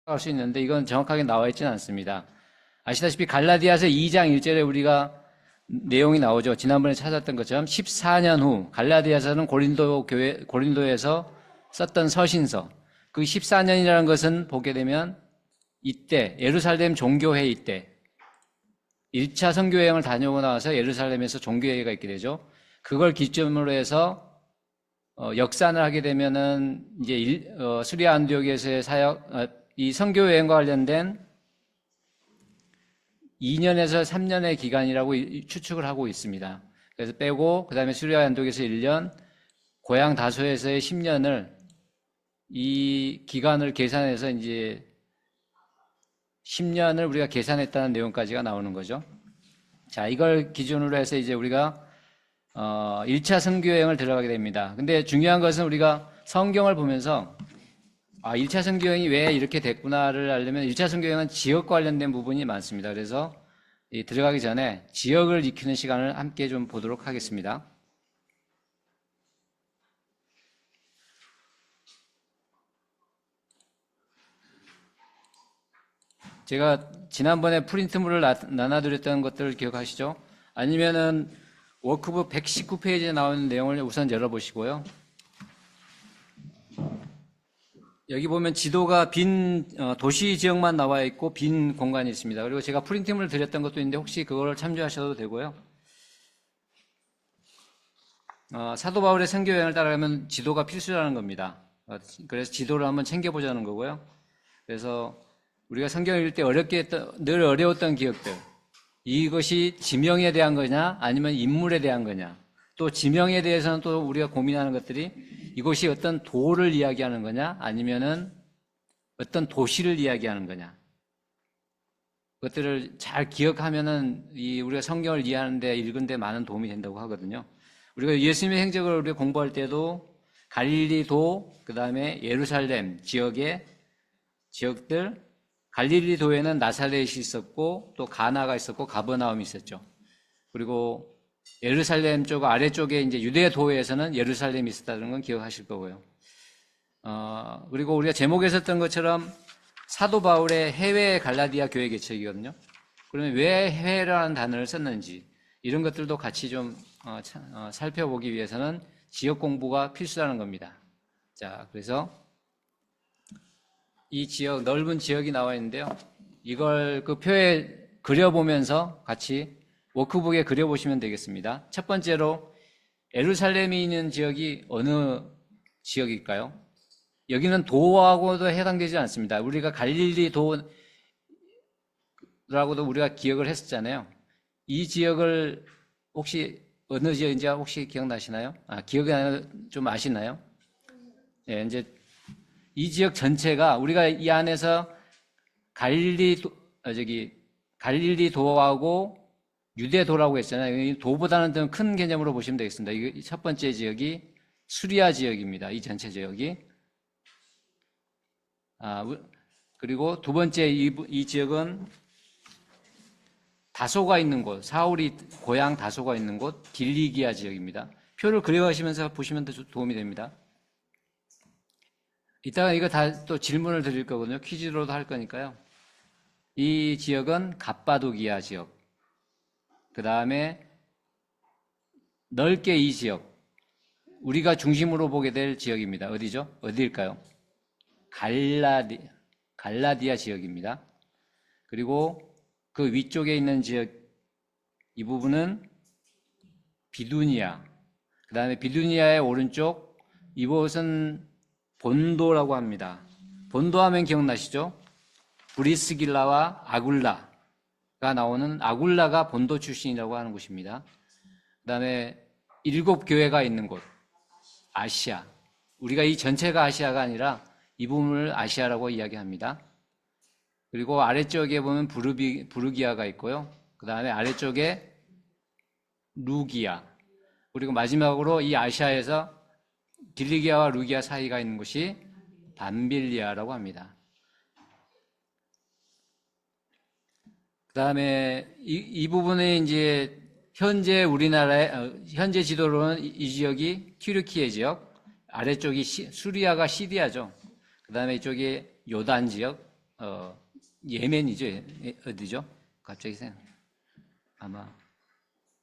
할 수 있는데 이건 정확하게 나와 있지는 않습니다. 아시다시피 갈라디아서 2장 1절에 우리가 내용이 나오죠. 지난번에 찾았던 것처럼 14년 후 갈라디아서는 고린도에서 썼던 서신서. 그 14년이라는 것은 보게 되면 이때 예루살렘 종교회의 때 1차 선교여행을 다녀오고 나와서 예루살렘에서 종교회의가 있게 되죠. 그걸 기점으로 해서 역산을 하게 되면은 이제 수리아 안디옥에서의 사역, 이 선교여행과 관련된 2년에서 3년의 기간이라고 추측을 하고 있습니다. 그래서 빼고 그다음에 수리아 안디옥에서 1년, 고향 다소에서의 10년을 이 기간을 계산해서 이제 10년을 우리가 계산했다는 내용까지가 나오는 거죠. 자, 이걸 기준으로 해서 이제 우리가 1차 선교여행을 들어가게 됩니다. 근데 중요한 것은 우리가 성경을 보면서 1차 선교여행이 왜 이렇게 됐구나를 알려면 1차 선교여행은 지역과 관련된 부분이 많습니다. 그래서 들어가기 전에 지역을 익히는 시간을 함께 좀 보도록 하겠습니다. 제가 지난번에 프린트물을 나눠드렸던 것들을 기억하시죠? 아니면은 워크북 119페이지에 나오는 내용을 우선 열어보시고요. 여기 보면 지도가 빈 도시 지역만 나와 있고 빈 공간이 있습니다. 그리고 제가 프린트물을 드렸던 것도 있는데 혹시 그걸 참조하셔도 되고요. 사도 바울의 선교여행을 따라가면 지도가 필수라는 겁니다. 그래서 지도를 한번 챙겨보자는 거고요. 그래서 우리가 성경을 읽을 때 늘 어려웠던 기억들, 이것이 지명에 대한 거냐 아니면 인물에 대한 거냐, 또 지명에 대해서는 또 우리가 고민하는 것들이 이것이 어떤 도를 이야기하는 거냐 아니면은 어떤 도시를 이야기하는 거냐, 그것들을 잘 기억하면은 우리가 성경을 이해하는데 읽는데 많은 도움이 된다고 하거든요. 우리가 예수님의 행적을 우리가 공부할 때도 갈릴리도, 그 다음에 예루살렘 지역들, 갈릴리도에는 나사렛이 있었고 또 가나가 있었고 가버나움이 있었죠. 그리고 예루살렘 쪽 아래쪽에 이제 유대도에서는 예루살렘이 있었다는 건 기억하실 거고요. 그리고 우리가 제목에 썼던 것처럼 사도 바울의 해외 갈라디아 교회 개척이거든요. 그러면 왜 해외라는 단어를 썼는지 이런 것들도 같이 좀 살펴보기 위해서는 지역 공부가 필수라는 겁니다. 자, 그래서 이 지역, 넓은 지역이 나와 있는데요. 이걸 그 표에 그려보면서 같이 워크북에 그려보시면 되겠습니다. 첫 번째로 예루살렘이 있는 지역이 어느 지역일까요? 여기는 도하고도 해당되지 않습니다. 우리가 갈릴리 도라고도 우리가 기억을 했었잖아요. 이 지역을 혹시 어느 지역인지 혹시 기억나시나요? 기억이 아니라 좀 아시나요? 예, 이제 이 지역 전체가 우리가 이 안에서 갈릴리도하고 유대도라고 했잖아요. 도보다는 좀 큰 개념으로 보시면 되겠습니다. 이 첫 번째 지역이 수리아 지역입니다. 이 전체 지역이. 그리고 두 번째 이 지역은 다소가 있는 곳, 사울이 고향 다소가 있는 곳, 길리기아 지역입니다. 표를 그려가시면서 보시면 더 도움이 됩니다. 이따가 이거 다 또 질문을 드릴 거거든요. 퀴즈로도 할 거니까요. 이 지역은 갑바도기아 지역. 그 다음에 넓게 이 지역. 우리가 중심으로 보게 될 지역입니다. 어디죠? 어디일까요? 갈라디아 지역입니다. 그리고 그 위쪽에 있는 지역, 이 부분은 비두니아. 그 다음에 비두니아의 오른쪽, 이곳은 본도라고 합니다. 본도 하면 기억나시죠? 브리스길라와 아굴라가 나오는, 아굴라가 본도 출신이라고 하는 곳입니다. 그 다음에 7교회가 있는 곳, 아시아. 우리가 이 전체가 아시아가 아니라 이 부분을 아시아라고 이야기합니다. 그리고 아래쪽에 보면 부르기아가 있고요. 그 다음에 아래쪽에 루기아. 그리고 마지막으로 이 아시아에서 길리기아와 루기아 사이가 있는 곳이 밤빌리아라고 합니다. 그 다음에 이 부분에 이제 현재 우리나라의, 현재 지도로는 이 지역이 튀르키예 지역, 아래쪽이 수리아가 시리아죠. 그 다음에 이쪽이 요단 지역, 예멘이죠. 어디죠? 갑자기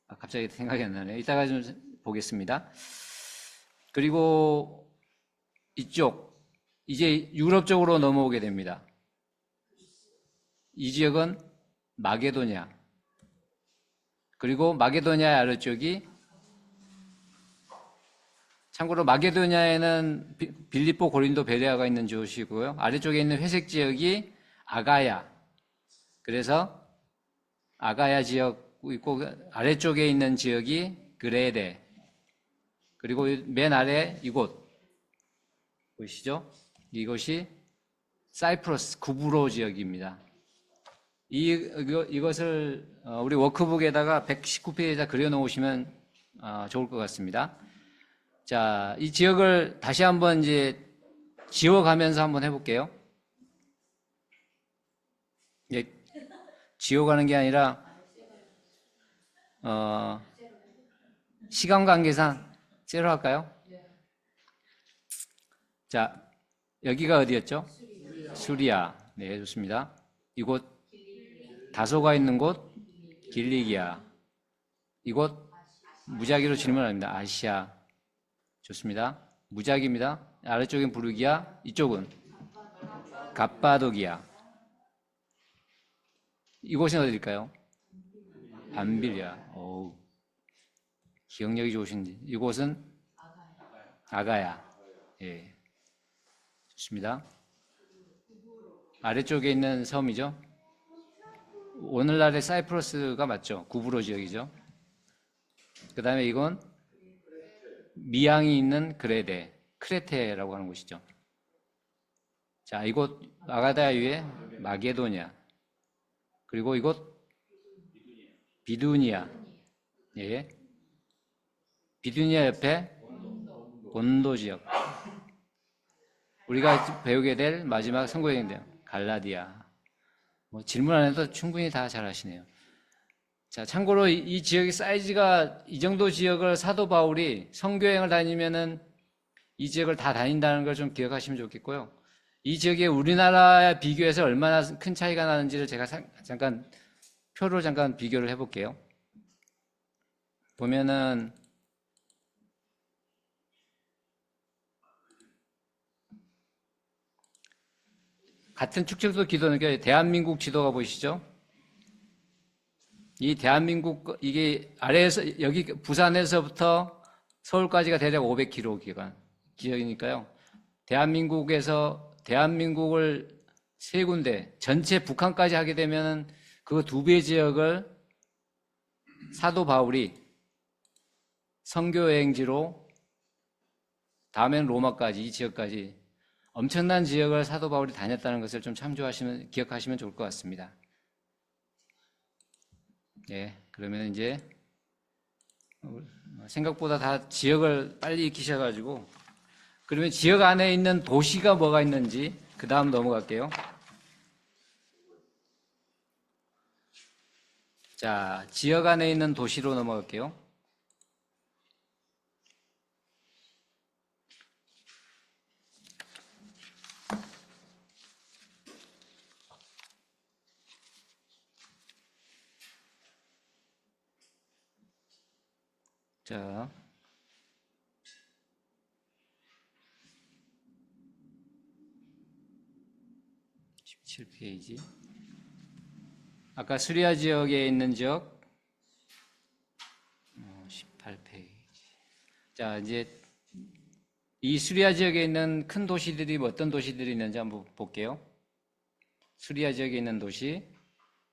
갑자기 생각이 안 나네요. 이따가 좀 보겠습니다. 그리고 이쪽, 이제 유럽 쪽으로 넘어오게 됩니다. 이 지역은 마게도냐. 그리고 마게도냐의 아래쪽이, 참고로 마게도냐에는 빌립보, 고린도, 베레아가 있는 곳이고요. 아래쪽에 있는 회색 지역이 아가야. 그래서 아가야 지역 있고, 아래쪽에 있는 지역이 그레데. 그리고 맨 아래 이곳 보이시죠? 이것이 사이프러스 구브로 지역입니다. 이것을 우리 워크북에다가 119페이지에다 그려놓으시면 좋을 것 같습니다. 자, 이 지역을 다시 한번 이제 지워가면서 한번 해볼게요. 지워가는 게 아니라 시간 관계상 째로 할까요? 자, 여기가 어디였죠? 수리아. 네, 좋습니다. 이곳 다소가 있는 곳 길리기아. 이곳 무작위로 질문합니다. 아시아. 좋습니다. 무작위입니다. 아래쪽은 부르기아, 이쪽은 갑바도기아. 이곳은 어디일까요? 밤빌리아. 오, 기억력이 좋으신지. 이곳은 아가야. 예, 좋습니다. 아래쪽에 있는 섬이죠. 오늘날의 사이프러스가 맞죠. 구브로 지역이죠. 그 다음에 이건 미양이 있는 그레데, 크레테라고 하는 곳이죠. 자, 이곳 아가다 위에 마게도냐. 그리고 이곳 비두니아. 예. 비두니아 옆에 본도 지역. 우리가 배우게 될 마지막 선거여행대요. 갈라디아. 질문 안 해도 충분히 다 잘 하시네요. 자, 참고로 이 지역의 사이즈가 이 정도 지역을 사도 바울이 선교여행을 다니면은 이 지역을 다 다닌다는 걸 좀 기억하시면 좋겠고요. 이 지역이 우리나라에 비교해서 얼마나 큰 차이가 나는지를 제가 잠깐 표로 잠깐 비교를 해볼게요. 보면은 같은 축척도 기도는 대한민국 지도가 보이시죠? 이 대한민국, 이게 아래에서, 여기 부산에서부터 서울까지가 대략 500km 기억이니까요. 대한민국을 세 군데, 전체 북한까지 하게 되면 그 두 배 지역을 사도 바울이 선교여행지로, 다음에는 로마까지, 이 지역까지 엄청난 지역을 사도 바울이 다녔다는 것을 좀 기억하시면 좋을 것 같습니다. 예, 그러면 이제 생각보다 다 지역을 빨리 익히셔가지고, 그러면 지역 안에 있는 도시가 뭐가 있는지 그 다음 넘어갈게요. 자, 지역 안에 있는 도시로 넘어갈게요. 자, (17페이지) 아까 수리아 지역에 있는 지역 18페이지. 자, 이제 이 수리아 지역에 있는 큰 도시들이 어떤 도시들이 있는지 한번 볼게요. 수리아 지역에 있는 도시,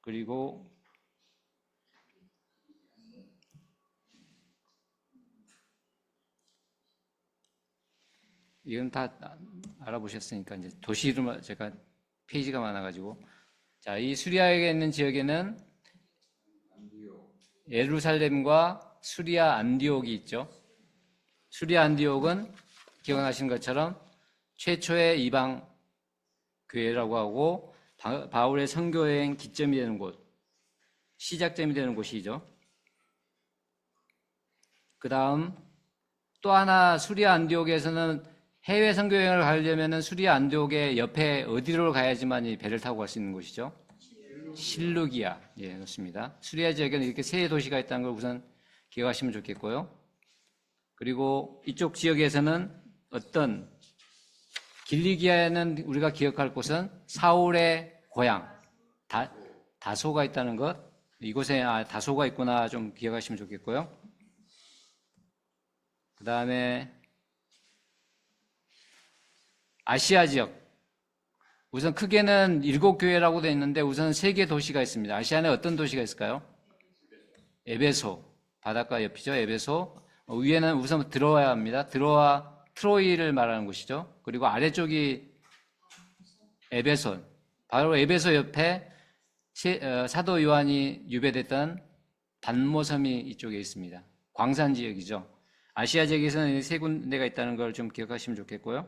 그리고 이건 다 알아보셨으니까 이제 도시 이름 제가 페이지가 많아가지고, 자, 이 수리아에 있는 지역에는 예루살렘과 수리아 안디옥이 있죠. 수리아 안디옥은 기억하시는 것처럼 최초의 이방 교회라고 하고 바울의 선교여행 기점이 되는 곳, 시작점이 되는 곳이죠. 그 다음 또 하나 수리아 안디옥에서는 해외 선교 여행을 가려면은 수리아 안디옥의 옆에 어디로 가야지만 이 배를 타고 갈 수 있는 곳이죠? 실루기아. 예, 그렇습니다. 수리아 지역에는 이렇게 세 도시가 있다는 걸 우선 기억하시면 좋겠고요. 그리고 이쪽 지역에서는 어떤 길리기아에는 우리가 기억할 곳은 사울의 고향 다소가 있다는 것, 이곳에 다소가 있구나 좀 기억하시면 좋겠고요. 그 다음에 아시아 지역, 우선 크게는 7교회라고 되어 있는데 우선 3개 도시가 있습니다. 아시아에 어떤 도시가 있을까요? 에베소, 바닷가 옆이죠. 에베소. 위에는 우선 들어와야 합니다. 들어와 트로이를 말하는 곳이죠. 그리고 아래쪽이 에베손, 바로 에베소 옆에 사도 요한이 유배됐던 단모섬이 이쪽에 있습니다. 광산 지역이죠. 아시아 지역에서는 3군데가 있다는 걸 좀 기억하시면 좋겠고요.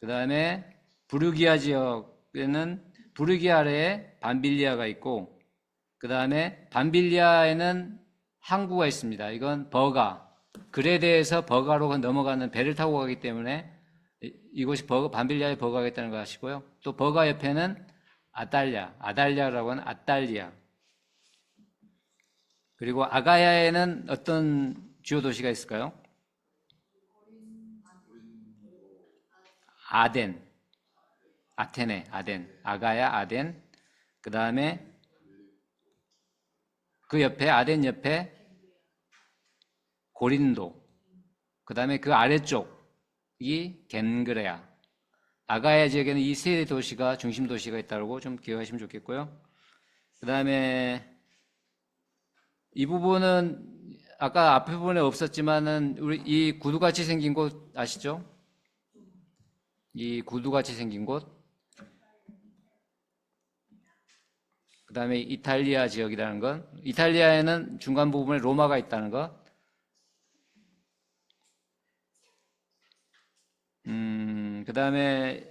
그 다음에 부르기아 지역에는 부르기아 아래에 밤빌리아가 있고, 그 다음에 밤빌리아에는 항구가 있습니다. 이건 버가, 그레데에서 버가로 넘어가는 배를 타고 가기 때문에 이곳이 밤빌리아의 버가가 있다는 거 아시고요. 또 버가 옆에는 아달리아라고 하는 아달리아. 그리고 아가야에는 어떤 주요 도시가 있을까요? 아테네, 아가야, 아덴. 그 다음에 그 옆에, 아덴 옆에 고린도. 그 다음에 그 아래쪽이 겐그레아. 아가야 지역에는 이 세 도시가 중심 도시가 있다고 좀 기억하시면 좋겠고요. 그 다음에 이 부분은 아까 앞에 부분에 없었지만은 우리 이 구두같이 생긴 곳 아시죠? 이 구두같이 생긴 곳. 그 다음에 이탈리아 지역이라는 건, 이탈리아에는 중간 부분에 로마가 있다는 것. 그 다음에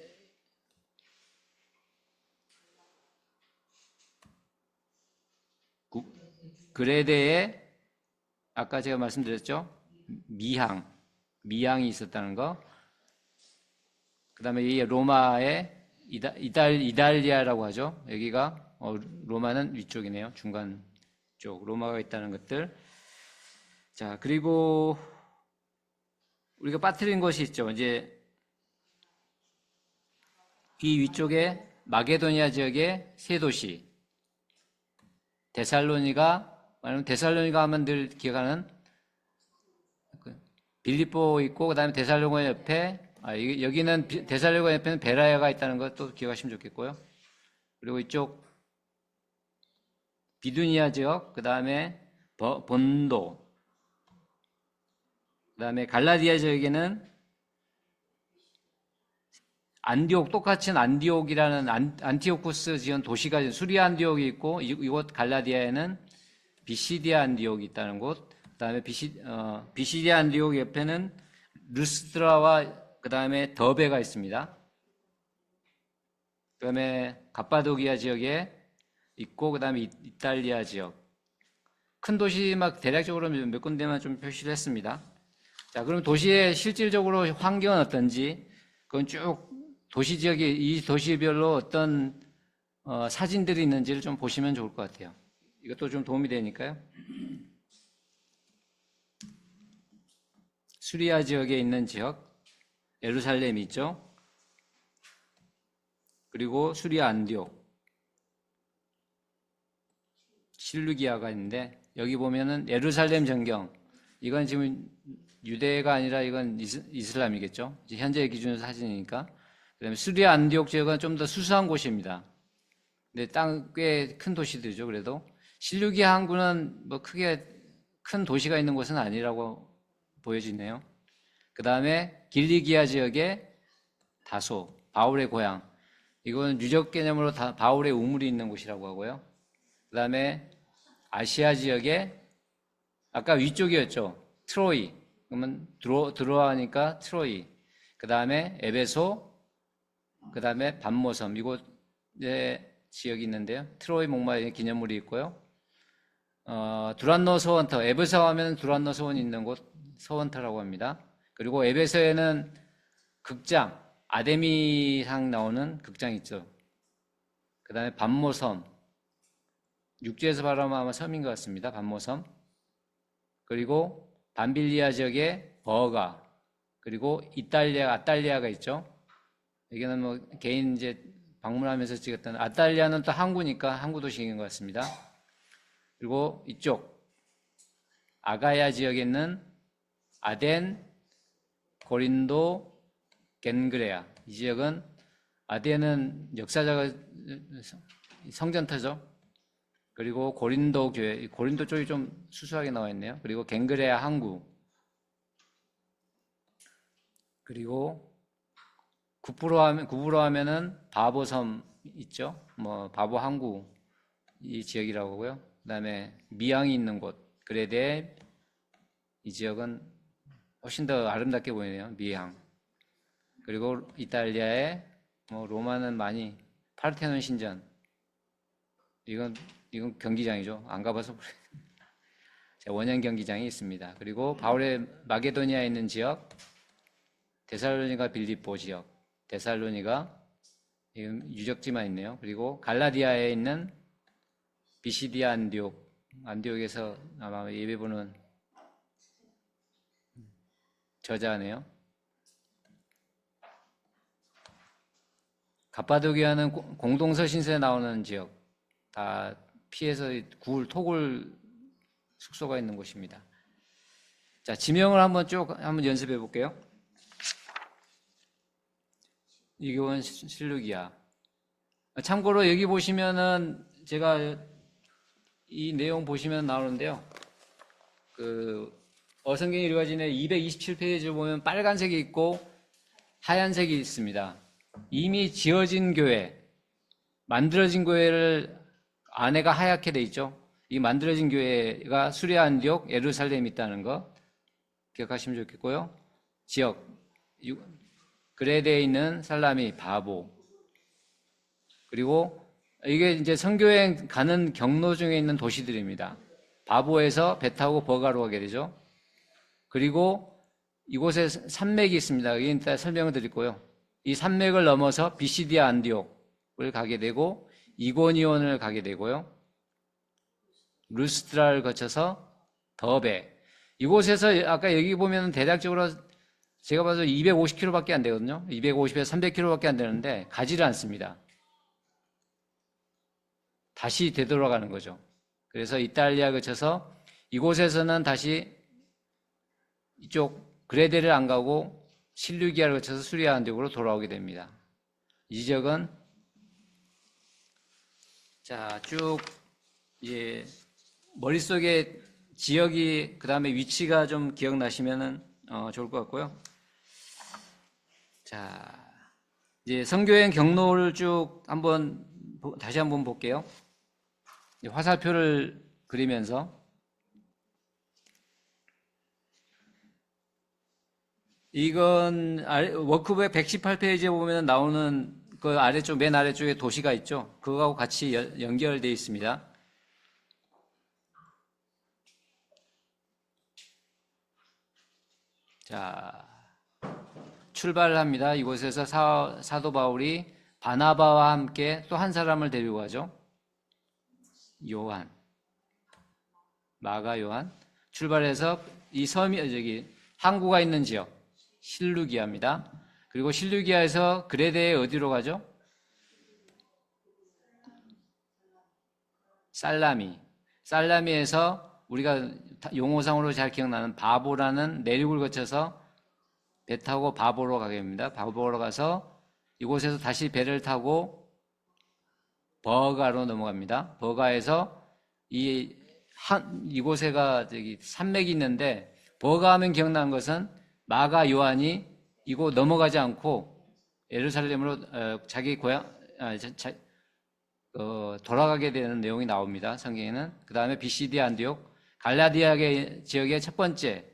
그레데에 아까 제가 말씀드렸죠? 미항이 있었다는 거. 그 다음에 이 로마의 이달리아라고 하죠. 여기가 로마는 위쪽이네요. 중간 쪽 로마가 있다는 것들. 자, 그리고 우리가 빠뜨린 것이 있죠. 이제 이 위쪽에 마게도니아 지역의 세 도시, 데살로니가 하면 늘 기억하는 빌립보 있고, 그 다음에 데살로니가 옆에 여기는 데살로니가 옆에는 베라야가 있다는 것도 기억하시면 좋겠고요. 그리고 이쪽 비두니아 지역, 그 다음에 본도, 그 다음에 갈라디아 지역에는 안디옥, 똑같은 안디옥이라는 안티오쿠스 지은 도시가 수리아 안디옥이 있고, 이곳 갈라디아에는 비시디아 안디옥이 있다는 곳. 그 다음에 비시디아 안디옥 옆에는 루스드라와 그 다음에 더베가 있습니다. 그 다음에 갑바도기아 지역에 있고, 그 다음에 이탈리아 지역. 큰 도시 막 대략적으로 몇 군데만 좀 표시를 했습니다. 자, 그럼 도시의 실질적으로 환경은 어떤지, 그건 쭉 도시 지역에 이 도시별로 어떤 사진들이 있는지를 좀 보시면 좋을 것 같아요. 이것도 좀 도움이 되니까요. 수리아 지역에 있는 지역, 예루살렘이 있죠. 그리고 수리아 안디옥, 실루기아가 있는데, 여기 보면은 예루살렘 전경, 이건 지금 유대가 아니라 이건 이슬람이겠죠. 현재의 기준으로 사진이니까. 그다음에 수리아 안디옥 지역은 좀 더 수수한 곳입니다. 근데 땅 꽤 큰 도시들이죠. 그래도 실루기아 항구는 뭐 크게 큰 도시가 있는 곳은 아니라고 보여지네요. 그 다음에 길리기아 지역의 다소, 바울의 고향. 이건 유적 개념으로 바울의 우물이 있는 곳이라고 하고요. 그 다음에 아시아 지역의 아까 위쪽이었죠. 트로이. 그러면 들어가니까 트로이. 그 다음에 에베소. 그 다음에 반모섬. 이곳에 지역이 있는데요. 트로이 목마의 기념물이 있고요. 두란노 서원터. 에베소 하면 두란노 서원이 있는 곳 서원터라고 합니다. 그리고 에베소에는 극장, 아데미상 나오는 극장 있죠. 그 다음에 반모섬, 육지에서 바라보면 아마 섬인 것 같습니다. 반모섬. 그리고 밤빌리아 지역의 버가, 그리고 이탈리아, 아탈리아가 있죠. 여기는 뭐 개인 이제 방문하면서 찍었던, 아탈리아는 또 항구니까 항구 도시인 것 같습니다. 그리고 이쪽 아가야 지역에 있는 아덴, 고린도, 겐그레아. 이 지역은 아덴은 역사자가 성전터죠. 그리고 고린도 교회, 고린도 쪽이 좀 수수하게 나와 있네요. 그리고 겐그레아 항구. 그리고 구부로 하면은 바보섬 있죠. 뭐 바보 항구 이 지역이라고 하고요. 그다음에 미항이 있는 곳 그레데 이 지역은 훨씬 더 아름답게 보이네요. 미항. 그리고 이탈리아의 뭐 로마는 많이 파르테논 신전. 이건 경기장이죠. 안 가봐서 원형 경기장이 있습니다. 그리고 바울의 마게도니아에 있는 지역, 데살로니가 빌립보 지역, 데살로니가 유적지만 있네요. 그리고 갈라디아에 있는 비시디아 안디옥에서 아마 예배보는 저자네요. 갑바도기아는 공동서신서에 나오는 지역, 다 피해서 토굴 숙소가 있는 곳입니다. 자, 지명을 한번 연습해 볼게요. 이건 실루기아. 참고로 여기 보시면은 제가 이 내용 보시면 나오는데요. 어성경 일과진의 227페이지 보면 빨간색이 있고 하얀색이 있습니다. 이미 지어진 교회, 만들어진 교회를 안에가 하얗게 돼 있죠. 이 만들어진 교회가 수레 안디옥, 예루살렘에 있다는 거 기억하시면 좋겠고요. 지역, 그레데에 있는 살라미, 바보. 그리고 이게 이제 선교여행 가는 경로 중에 있는 도시들입니다. 바보에서 배 타고 버가로 가게 되죠. 그리고 이곳에 산맥이 있습니다. 여기 이따 설명을 드릴 거예요. 이 산맥을 넘어서 비시디아 안디옥을 가게 되고 이고니온을 가게 되고요. 루스트라를 거쳐서 더베. 이곳에서 아까 여기 보면 대략적으로 제가 봐서 250km밖에 안 되거든요. 250에서 300km밖에 안 되는데 가지를 않습니다. 다시 되돌아가는 거죠. 그래서 이탈리아 거쳐서 이곳에서는 다시 이쪽 그레데를 안 가고 실루기아를 거쳐서 수리아 안디옥으로 돌아오게 됩니다. 이 지역은 자, 쭉 이제 머릿속에 지역이 그다음에 위치가 좀 기억나시면은 좋을 것 같고요. 자, 이제 선교여행 경로를 쭉 다시 한번 볼게요. 화살표를 그리면서 이건 워크북 118페이지에 보면 나오는 그 맨 아래쪽에 도시가 있죠. 그거하고 같이 연결되어 있습니다. 자, 출발을 합니다. 이곳에서 사도 바울이 바나바와 함께 또 한 사람을 데리고 가죠. 요한, 마가 요한. 출발해서 이 항구가 있는 지역 실루기아입니다. 그리고 실루기아에서 그레데에 어디로 가죠? 살라미에서 우리가 용어상으로 잘 기억나는 바보라는 내륙을 거쳐서 배 타고 바보로 가게 됩니다. 바보로 가서 이곳에서 다시 배를 타고 버가로 넘어갑니다. 버가에서 이곳에가 산맥이 있는데 버가 하면 기억나는 것은 마가 요한이 이곳 넘어가지 않고 예루살렘으로 자기 고향 돌아가게 되는 내용이 나옵니다. 성경에는. 그 다음에 비시디아 안디옥, 갈라디아 지역의 첫 번째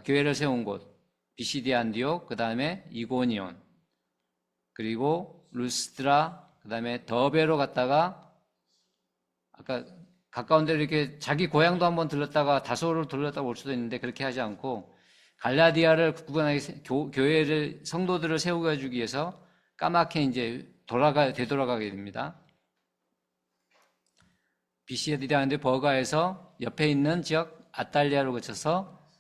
교회를 세운 곳 비시디아 안디옥, 그 다음에 이고니온, 그리고 루스트라, 그 다음에 더베로 갔다가 아까 가까운 데로 이렇게 자기 고향도 한번 들렀다가 다소를 들렀다가 올 수도 있는데 그렇게 하지 않고 갈라디아를 굳건하게 교회를 성도들을 세우기 위해서 까맣게 이제 되돌아가게 됩니다. BC에 들어가는데 버가에서 옆에 있는 지역 아탈리아를 거쳐서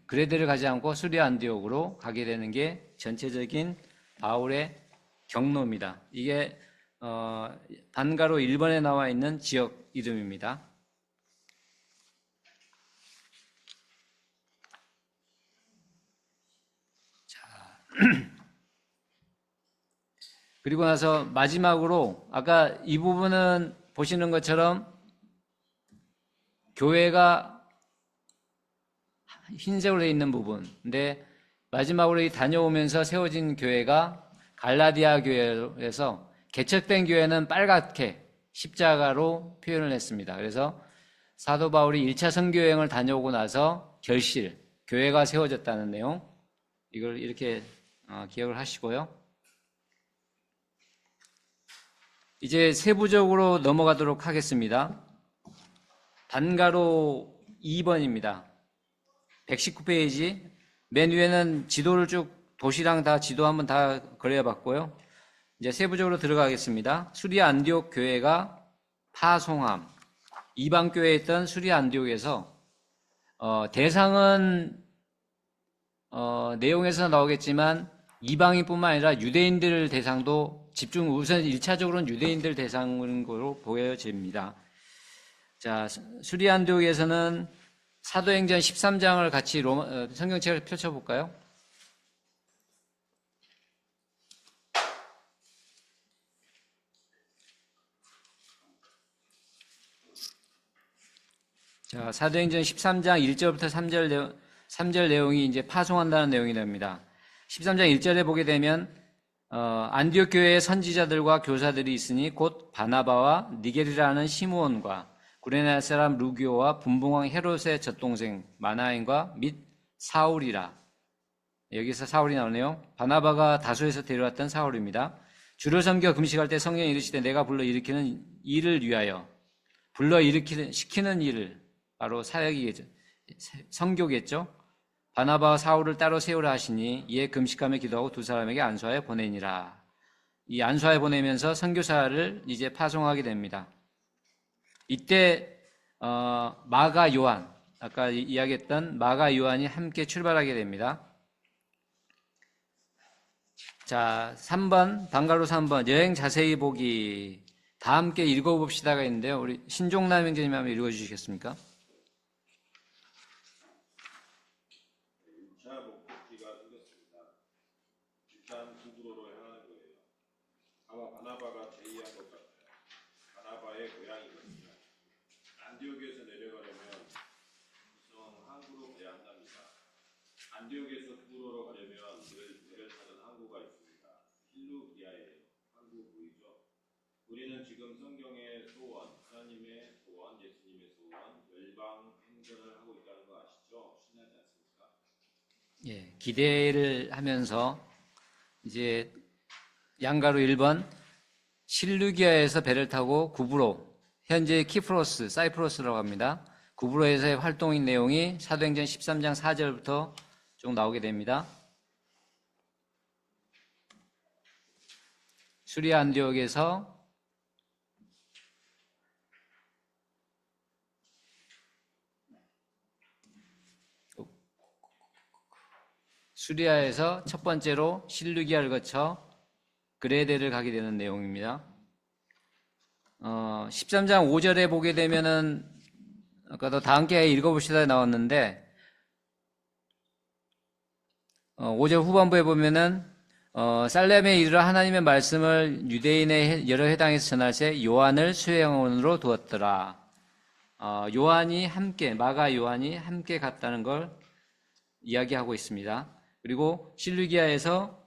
그레데를 가지 않고 수리아 안디옥으로 가게 되는 게 전체적인 바울의 경로입니다. 이게 단가로 1번에 나와 있는 지역 이름입니다. 그리고 나서 마지막으로 아까 이 부분은 보시는 것처럼 교회가 흰색으로 되어 있는 부분. 근데 마지막으로 다녀오면서 세워진 교회가 갈라디아 교회에서 개척된 교회는 빨갛게 십자가로 표현을 했습니다. 그래서 사도 바울이 1차 선교여행을 다녀오고 나서 교회가 세워졌다는 내용, 이걸 이렇게 기억을 하시고요. 이제 세부적으로 넘어가도록 하겠습니다. 단가로 2번입니다. 119페이지. 맨 위에는 지도를 쭉 도시랑 다 지도 한번 다 그려봤고요. 이제 세부적으로 들어가겠습니다. 수리아 안디옥 교회가 파송함. 이방 교회에 있던 수리아 안디옥에서 대상은 내용에서 나오겠지만 이방인뿐만 아니라 유대인들 대상도 우선 1차적으로는 유대인들 대상으로 보여집니다. 자, 수리아 안디옥에서는 사도행전 13장을 같이 성경책을 펼쳐볼까요? 자, 사도행전 13장 1절부터 3절 내용이 이제 파송한다는 내용이 됩니다. 13장 1절에 보게 되면 안디옥 교회의 선지자들과 교사들이 있으니 곧 바나바와 니게르라는 시므온과 구레네 사람 루기오와 분봉왕 헤롯의 젖동생 마나엔과 및 사울이라. 여기서 사울이 나오네요. 바나바가 다소에서 데려왔던 사울입니다. 주를 섬겨 금식할 때 성령이 이르시되 내가 불러 일으키는 일을 위하여 시키는 일을 바로 사역이겠죠. 선교겠죠. 바나바와 사울을 따로 세우라 하시니 이에 금식하며 기도하고 두 사람에게 안수하여 보내니라. 이 안수하여 보내면서 선교사를 이제 파송하게 됩니다. 이때 마가 요한, 아까 이야기했던 마가 요한이 함께 출발하게 됩니다. 자, 3번, 단가로 3번, 여행 자세히 보기. 다 함께 읽어봅시다가 있는데요. 우리 신종남 형제님 한번 읽어주시겠습니까? 바나바가 제의한 것 같아요. 바나바의 고향이거든요. 안디옥에서 내려가려면 우선 항구로 가야 한답니다. 안디옥에서 두로로 가려면 배를 타던 항구가 있습니다. 실루기아예요. 항구 보이죠? 우리는 지금 성경의 소원, 하나님의 소원, 예수님의 소원, 열방 행전을 하고 있다는 거 아시죠? 신나지 않습니까? 예, 기대를 하면서 이제 양가로 1번 실루기아에서 배를 타고 구브로, 현재 키프로스, 사이프러스라고 합니다. 구브로에서의 활동인 내용이 사도행전 13장 4절부터 쭉 나오게 됩니다. 수리아 안디옥에서 수리아에서 첫 번째로 실루기아를 거쳐 그레데를 가게 되는 내용입니다. 13장 5절에 보게 되면은 아까도 다 함께 읽어보시다 나왔는데 5절 후반부에 보면은 살렘에 이르러 하나님의 말씀을 유대인의 여러 회당에서 전할새 요한을 수행원으로 두었더라. 마가 요한이 함께 갔다는 걸 이야기하고 있습니다. 그리고 실루기아에서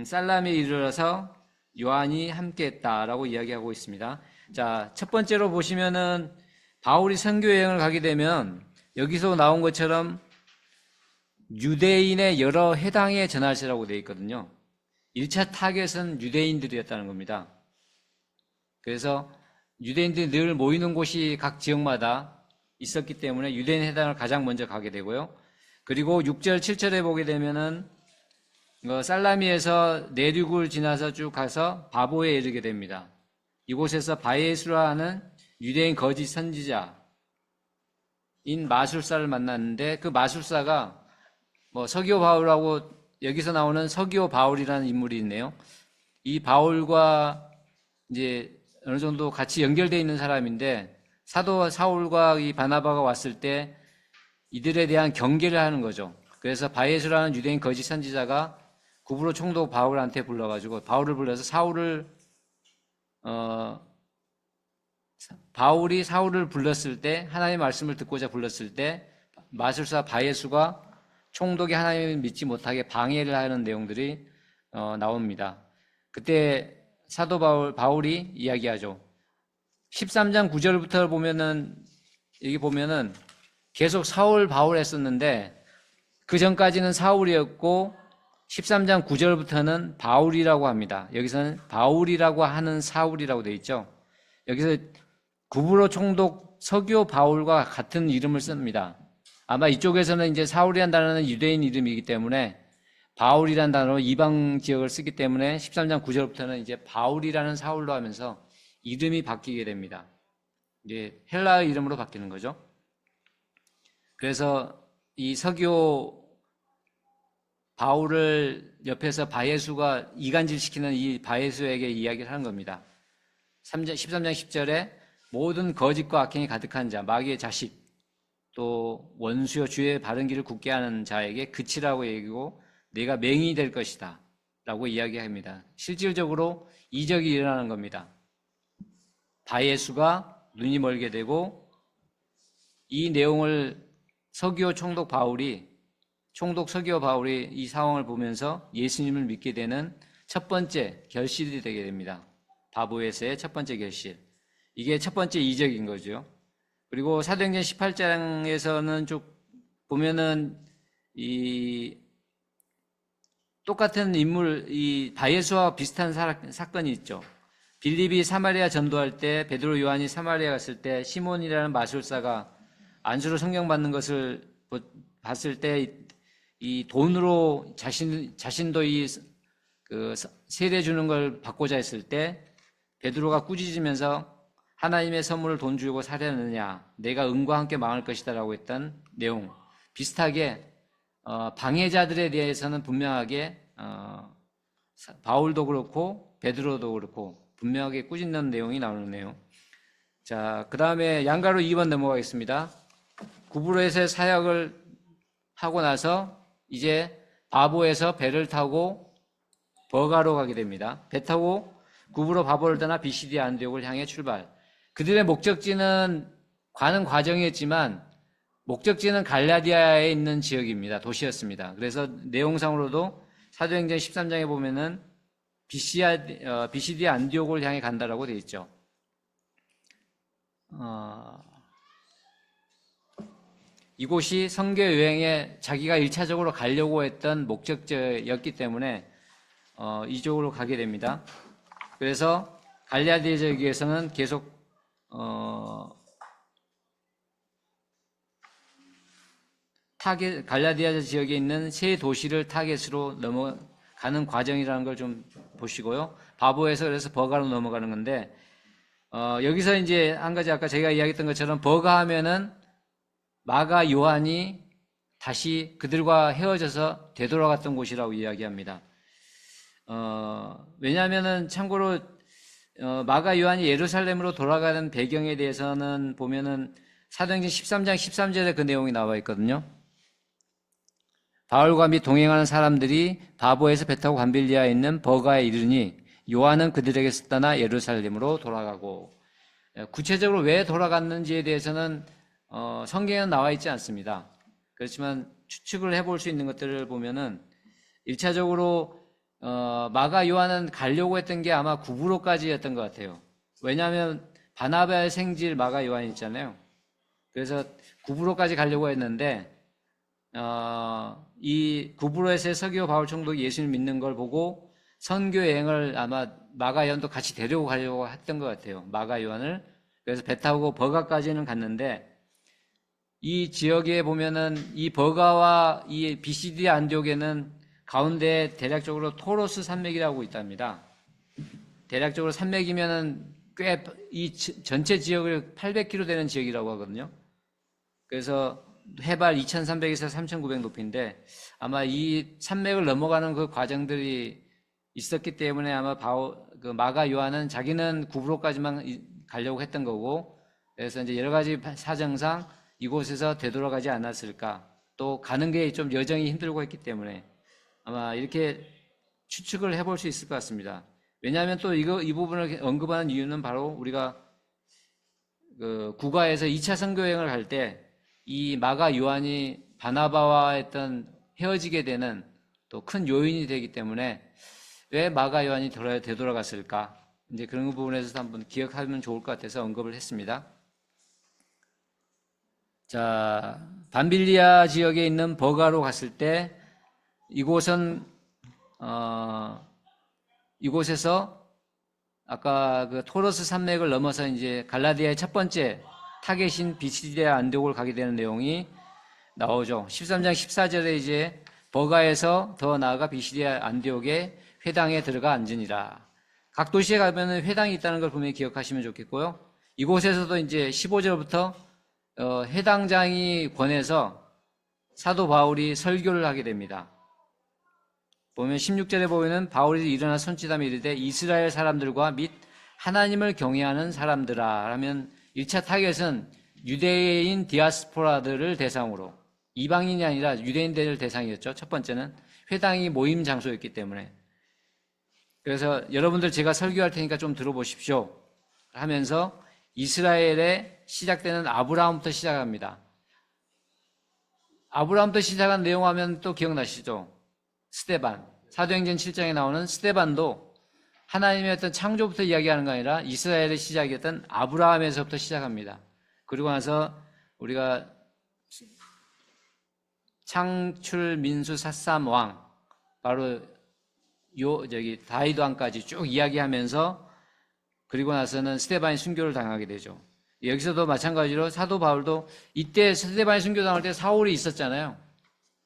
살람에 이르러서 요한이 함께했다라고 이야기하고 있습니다. 자, 첫 번째로 보시면은 바울이 선교 여행을 가게 되면 여기서 나온 것처럼 유대인의 여러 회당에 전할세라고 되어 있거든요. 1차 타겟은 유대인들이었다는 겁니다. 그래서 유대인들이 늘 모이는 곳이 각 지역마다 있었기 때문에 유대인 회당을 가장 먼저 가게 되고요. 그리고 6절, 7절에 보게 되면은 살라미에서 내륙을 지나서 쭉 가서 바보에 이르게 됩니다. 이곳에서 바예수라 하는 유대인 거짓 선지자인 마술사를 만났는데 그 마술사가 서기오 바울하고 여기서 나오는 서기오 바울이라는 인물이 있네요. 이 바울과 이제 어느 정도 같이 연결되어 있는 사람인데 사도 사울과 이 바나바가 왔을 때 이들에 대한 경계를 하는 거죠. 그래서 바예수라는 유대인 거짓 선지자가 구브로 총독 바울한테 불러가지고 바울을 불러서 바울이 사울을 불렀을 때 하나님의 말씀을 듣고자 불렀을 때 마술사 바예수가 총독이 하나님을 믿지 못하게 방해를 하는 내용들이 나옵니다. 그때 사도 바울이 이야기하죠. 13장 9절부터 보면은 여기 보면은 계속 사울 바울 했었는데 그 전까지는 사울이었고 13장 9절부터는 바울이라고 합니다. 여기서는 바울이라고 하는 사울이라고 되어 있죠. 여기서 구브로 총독 서기오 바울과 같은 이름을 씁니다. 아마 이쪽에서는 이제 사울이라는 단어는 유대인 이름이기 때문에 바울이라는 단어로 이방 지역을 쓰기 때문에 13장 9절부터는 이제 바울이라는 사울로 하면서 이름이 바뀌게 됩니다. 이제 헬라어 이름으로 바뀌는 거죠. 그래서 이 서기오 바울을 옆에서 바예수가 이간질시키는 이 바예수에게 이야기를 하는 겁니다. 13장 10절에 모든 거짓과 악행이 가득한 자, 마귀의 자식, 또 원수여 주의 바른 길을 굳게 하는 자에게 그치라고 얘기하고 내가 맹인이 될 것이다 라고 이야기합니다. 실질적으로 이적이 일어나는 겁니다. 바예수가 눈이 멀게 되고 이 내용을 총독 서기오 바울이 이 상황을 보면서 예수님을 믿게 되는 첫 번째 결실이 되게 됩니다. 바보에서의 첫 번째 결실. 이게 첫 번째 이적인 거죠. 그리고 사도행전 18장에서는 쭉 보면은 이 똑같은 인물, 이 바예수와 비슷한 사건이 있죠. 빌립이 사마리아 전도할 때 베드로 요한이 사마리아 갔을 때 시몬이라는 마술사가 안수로 성령 받는 것을 봤을 때 이 돈으로 자신도 그 세례 주는 걸 받고자 했을 때 베드로가 꾸짖으면서 하나님의 선물을 돈 주고 사려느냐 내가 은과 함께 망할 것이다 라고 했던 내용 비슷하게 방해자들에 대해서는 분명하게 바울도 그렇고 베드로도 그렇고 분명하게 꾸짖는 내용이 나오네요. 자, 그 다음에 양가로 2번 넘어가겠습니다. 구브로에서의 사역을 하고 나서 이제 바보에서 배를 타고 버가로 가게 됩니다. 배 타고 구브로 바보를 떠나 비시디 안디옥을 향해 출발. 그들의 목적지는 가는 과정이었지만 목적지는 갈라디아에 있는 지역입니다. 도시였습니다. 그래서 내용상으로도 사도행전 13장에 보면은 비시디 안디옥을 향해 간다라고 되어 있죠. 이곳이 선교 여행에 자기가 1차적으로 가려고 했던 목적지였기 때문에 이쪽으로 가게 됩니다. 그래서 갈라디아 지역에서는 계속 갈라디아 지역에 있는 세 도시를 타겟으로 넘어가는 과정이라는 걸 좀 보시고요. 바보에서 그래서 버가로 넘어가는 건데 여기서 이제 한 가지 아까 제가 이야기했던 것처럼 버가 하면은 마가 요한이 다시 그들과 헤어져서 되돌아갔던 곳이라고 이야기합니다. 왜냐하면은 참고로 마가 요한이 예루살렘으로 돌아가는 배경에 대해서는 보면은 사도행전 13장 13절에 그 내용이 나와 있거든요. 바울과 및 동행하는 사람들이 바보에서 배 타고 감빌리아에 있는 버가에 이르니 요한은 그들에게서 떠나 예루살렘으로 돌아가고 구체적으로 왜 돌아갔는지에 대해서는 성경에는 나와 있지 않습니다. 그렇지만 추측을 해볼 수 있는 것들을 보면은 1차적으로 마가 요한은 가려고 했던 게 아마 구브로까지였던 것 같아요. 왜냐하면 바나바의 생질 마가 요한이 있잖아요. 그래서 구브로까지 가려고 했는데 이 구브로에서의 서기오 바울 총독이 예수를 믿는 걸 보고 선교 여행을 아마 마가 요한도 같이 데리고 가려고 했던 것 같아요. 마가 요한을. 그래서 배 타고 버가까지는 갔는데 이 지역에 보면은 이 버가와 이 비시디 안디옥에는 가운데 대략적으로 토로스 산맥이라고 있답니다. 대략적으로 산맥이면은 꽤 이 전체 지역을 800km 되는 지역이라고 하거든요. 그래서 해발 2,300에서 3,900 높이인데 아마 이 산맥을 넘어가는 그 과정들이 있었기 때문에 아마 그 마가 요한은 자기는 구브로까지만 가려고 했던 거고, 그래서 이제 여러 가지 사정상 이곳에서 되돌아가지 않았을까. 또 가는 게 좀 여정이 힘들고 했기 때문에 아마 이렇게 추측을 해볼 수 있을 것 같습니다. 왜냐하면 또 이 부분을 언급하는 이유는 바로 우리가 그 국가에서 2차 선교여행을 갈 때 이 마가 요한이 바나바와 했던 헤어지게 되는 또 큰 요인이 되기 때문에 왜 마가 요한이 되돌아갔을까? 이제 그런 부분에서 한번 기억하면 좋을 것 같아서 언급을 했습니다. 자, 밤빌리아 지역에 있는 버가로 갔을 때 이곳은 이곳에서 아까 그 토로스 산맥을 넘어서 이제 갈라디아의 첫 번째 타겟인 비시디아 안디옥을 가게 되는 내용이 나오죠. 13장 14절에 이제 버가에서 더 나아가 비시디아 안디옥의 회당에 들어가 앉으니라. 각 도시에 가면은 회당이 있다는 걸 분명히 기억하시면 좋겠고요. 이곳에서도 이제 15절부터 회당장이 권해서 사도 바울이 설교를 하게 됩니다. 보면 16절에 보면은 바울이 일어나 손짓하며 이르되 이스라엘 사람들과 및 하나님을 경외하는 사람들아 하면 1차 타겟은 유대인 디아스포라들을 대상으로, 이방인이 아니라 유대인들을 대상이었죠. 첫 번째는 회당이 모임 장소였기 때문에. 그래서 여러분들 제가 설교할 테니까 좀 들어보십시오 하면서 이스라엘에 시작되는 아브라함부터 시작합니다. 아브라함부터 시작한 내용 하면 또 기억나시죠? 스데반, 사도행전 7장에 나오는 스데반도 하나님의 어떤 창조부터 이야기하는 거 아니라 이스라엘의 시작이었던 아브라함에서부터 시작합니다. 그리고 나서 우리가 창출 민수 삿삼 왕, 바로 다윗 왕까지 쭉 이야기하면서 그리고 나서는 스데반이 순교를 당하게 되죠. 여기서도 마찬가지로 사도 바울도 이때 스데반이 순교 당할 때 사울이 있었잖아요.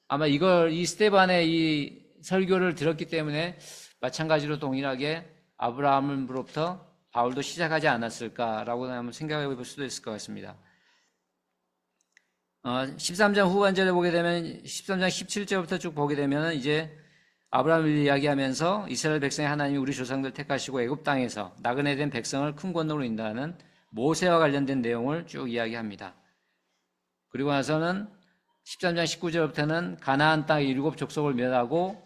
아마 이 스데반의 이 설교를 들었기 때문에 마찬가지로 동일하게 아브라함으로부터 바울도 시작하지 않았을까라고 한번 생각해 볼 수도 있을 것 같습니다. 13장 후반절에 보게 되면 13장 17절부터 쭉 보게 되면 이제 아브라함을 이야기하면서 이스라엘 백성의 하나님이 우리 조상들 택하시고 애굽 땅에서 나그네 된 백성을 큰 권능으로 인도하는 모세와 관련된 내용을 쭉 이야기합니다. 그리고 나서는 13장 19절부터는 가나안 땅의 7 족속을 멸하고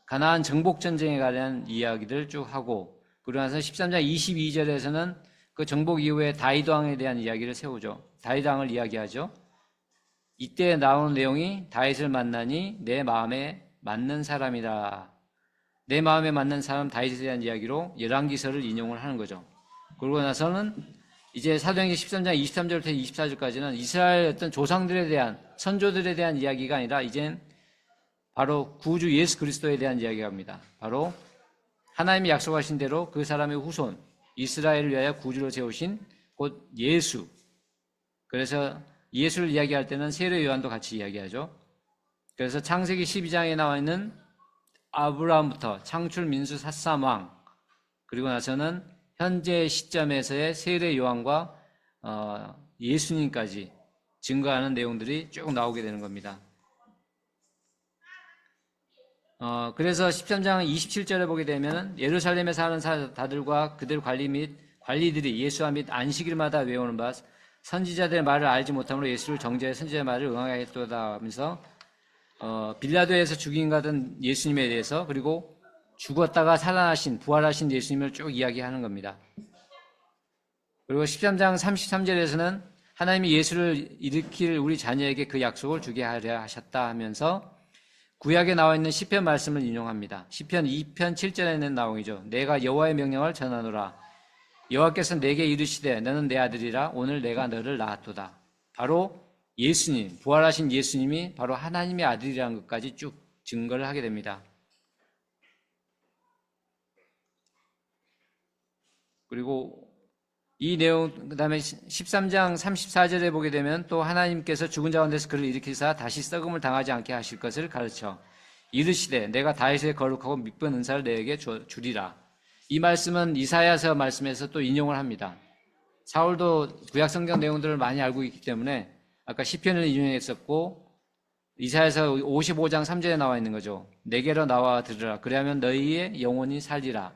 가나안 정복 전쟁에 관한 이야기들 쭉 하고, 그리고 나서 13장 22절에서는 그 정복 이후에 다윗 왕에 대한 이야기를 세우죠. 다윗 왕을 이야기하죠. 이때 나오는 내용이 다윗을 만나니 내 마음에 맞는 사람이라. 내 마음에 맞는 사람 다윗에 대한 이야기로 열왕기서를 인용을 하는 거죠. 그러고 나서는 이제 사도행전 13장 23절부터 24절까지는 이스라엘 어떤 조상들에 대한, 선조들에 대한 이야기가 아니라 이젠 바로 구주 예수 그리스도에 대한 이야기가 합니다. 바로 하나님이 약속하신 대로 그 사람의 후손, 이스라엘을 위하여 구주로 세우신 곧 예수. 그래서 예수를 이야기할 때는 세례 요한도 같이 이야기하죠. 그래서 창세기 12장에 나와 있는 아브라함부터 창출 민수 삿삼왕, 그리고 나서는 현재 시점에서의 세례 요한과 예수님까지 증거하는 내용들이 쭉 나오게 되는 겁니다. 그래서 13장 27절에 보게 되면 예루살렘에 사는 사람들과 그들 관리들이 예수와 및 안식일마다 외우는 바 선지자들의 말을 알지 못함으로 예수를 정죄해 선지자의 말을 응하게 했도다 하면서 빌라도에서 죽인 같은 예수님에 대해서, 그리고 죽었다가 살아나신, 부활하신 예수님을 쭉 이야기하는 겁니다. 그리고 13장 33절에서는 하나님이 예수를 일으킬 우리 자녀에게 그 약속을 주게 하려 하셨다 하면서 구약에 나와 있는 시편 말씀을 인용합니다. 시편 2편 7절에 있는 내용이죠. 내가 여호와의 명령을 전하노라. 여호와께서 내게 이르시되 너는 내 아들이라 오늘 내가 너를 낳았도다. 바로 예수님, 부활하신 예수님이 바로 하나님의 아들이라는 것까지 쭉 증거를 하게 됩니다. 그리고 이 내용, 그 다음에 13장 34절에 보게 되면 또 하나님께서 죽은 자 가운데서 그를 일으키사 다시 썩음을 당하지 않게 하실 것을 가르쳐 이르시되 내가 다윗의 거룩하고 미쁜 은사를 내게 주리라. 이 말씀은 이사야서 말씀에서 또 인용을 합니다. 사울도 구약 성경 내용들을 많이 알고 있기 때문에 아까 시편을 인용했었고 이사야서 55장 3절에 나와 있는 거죠. 내게로 나와 들으라. 그리하면 너희의 영혼이 살리라.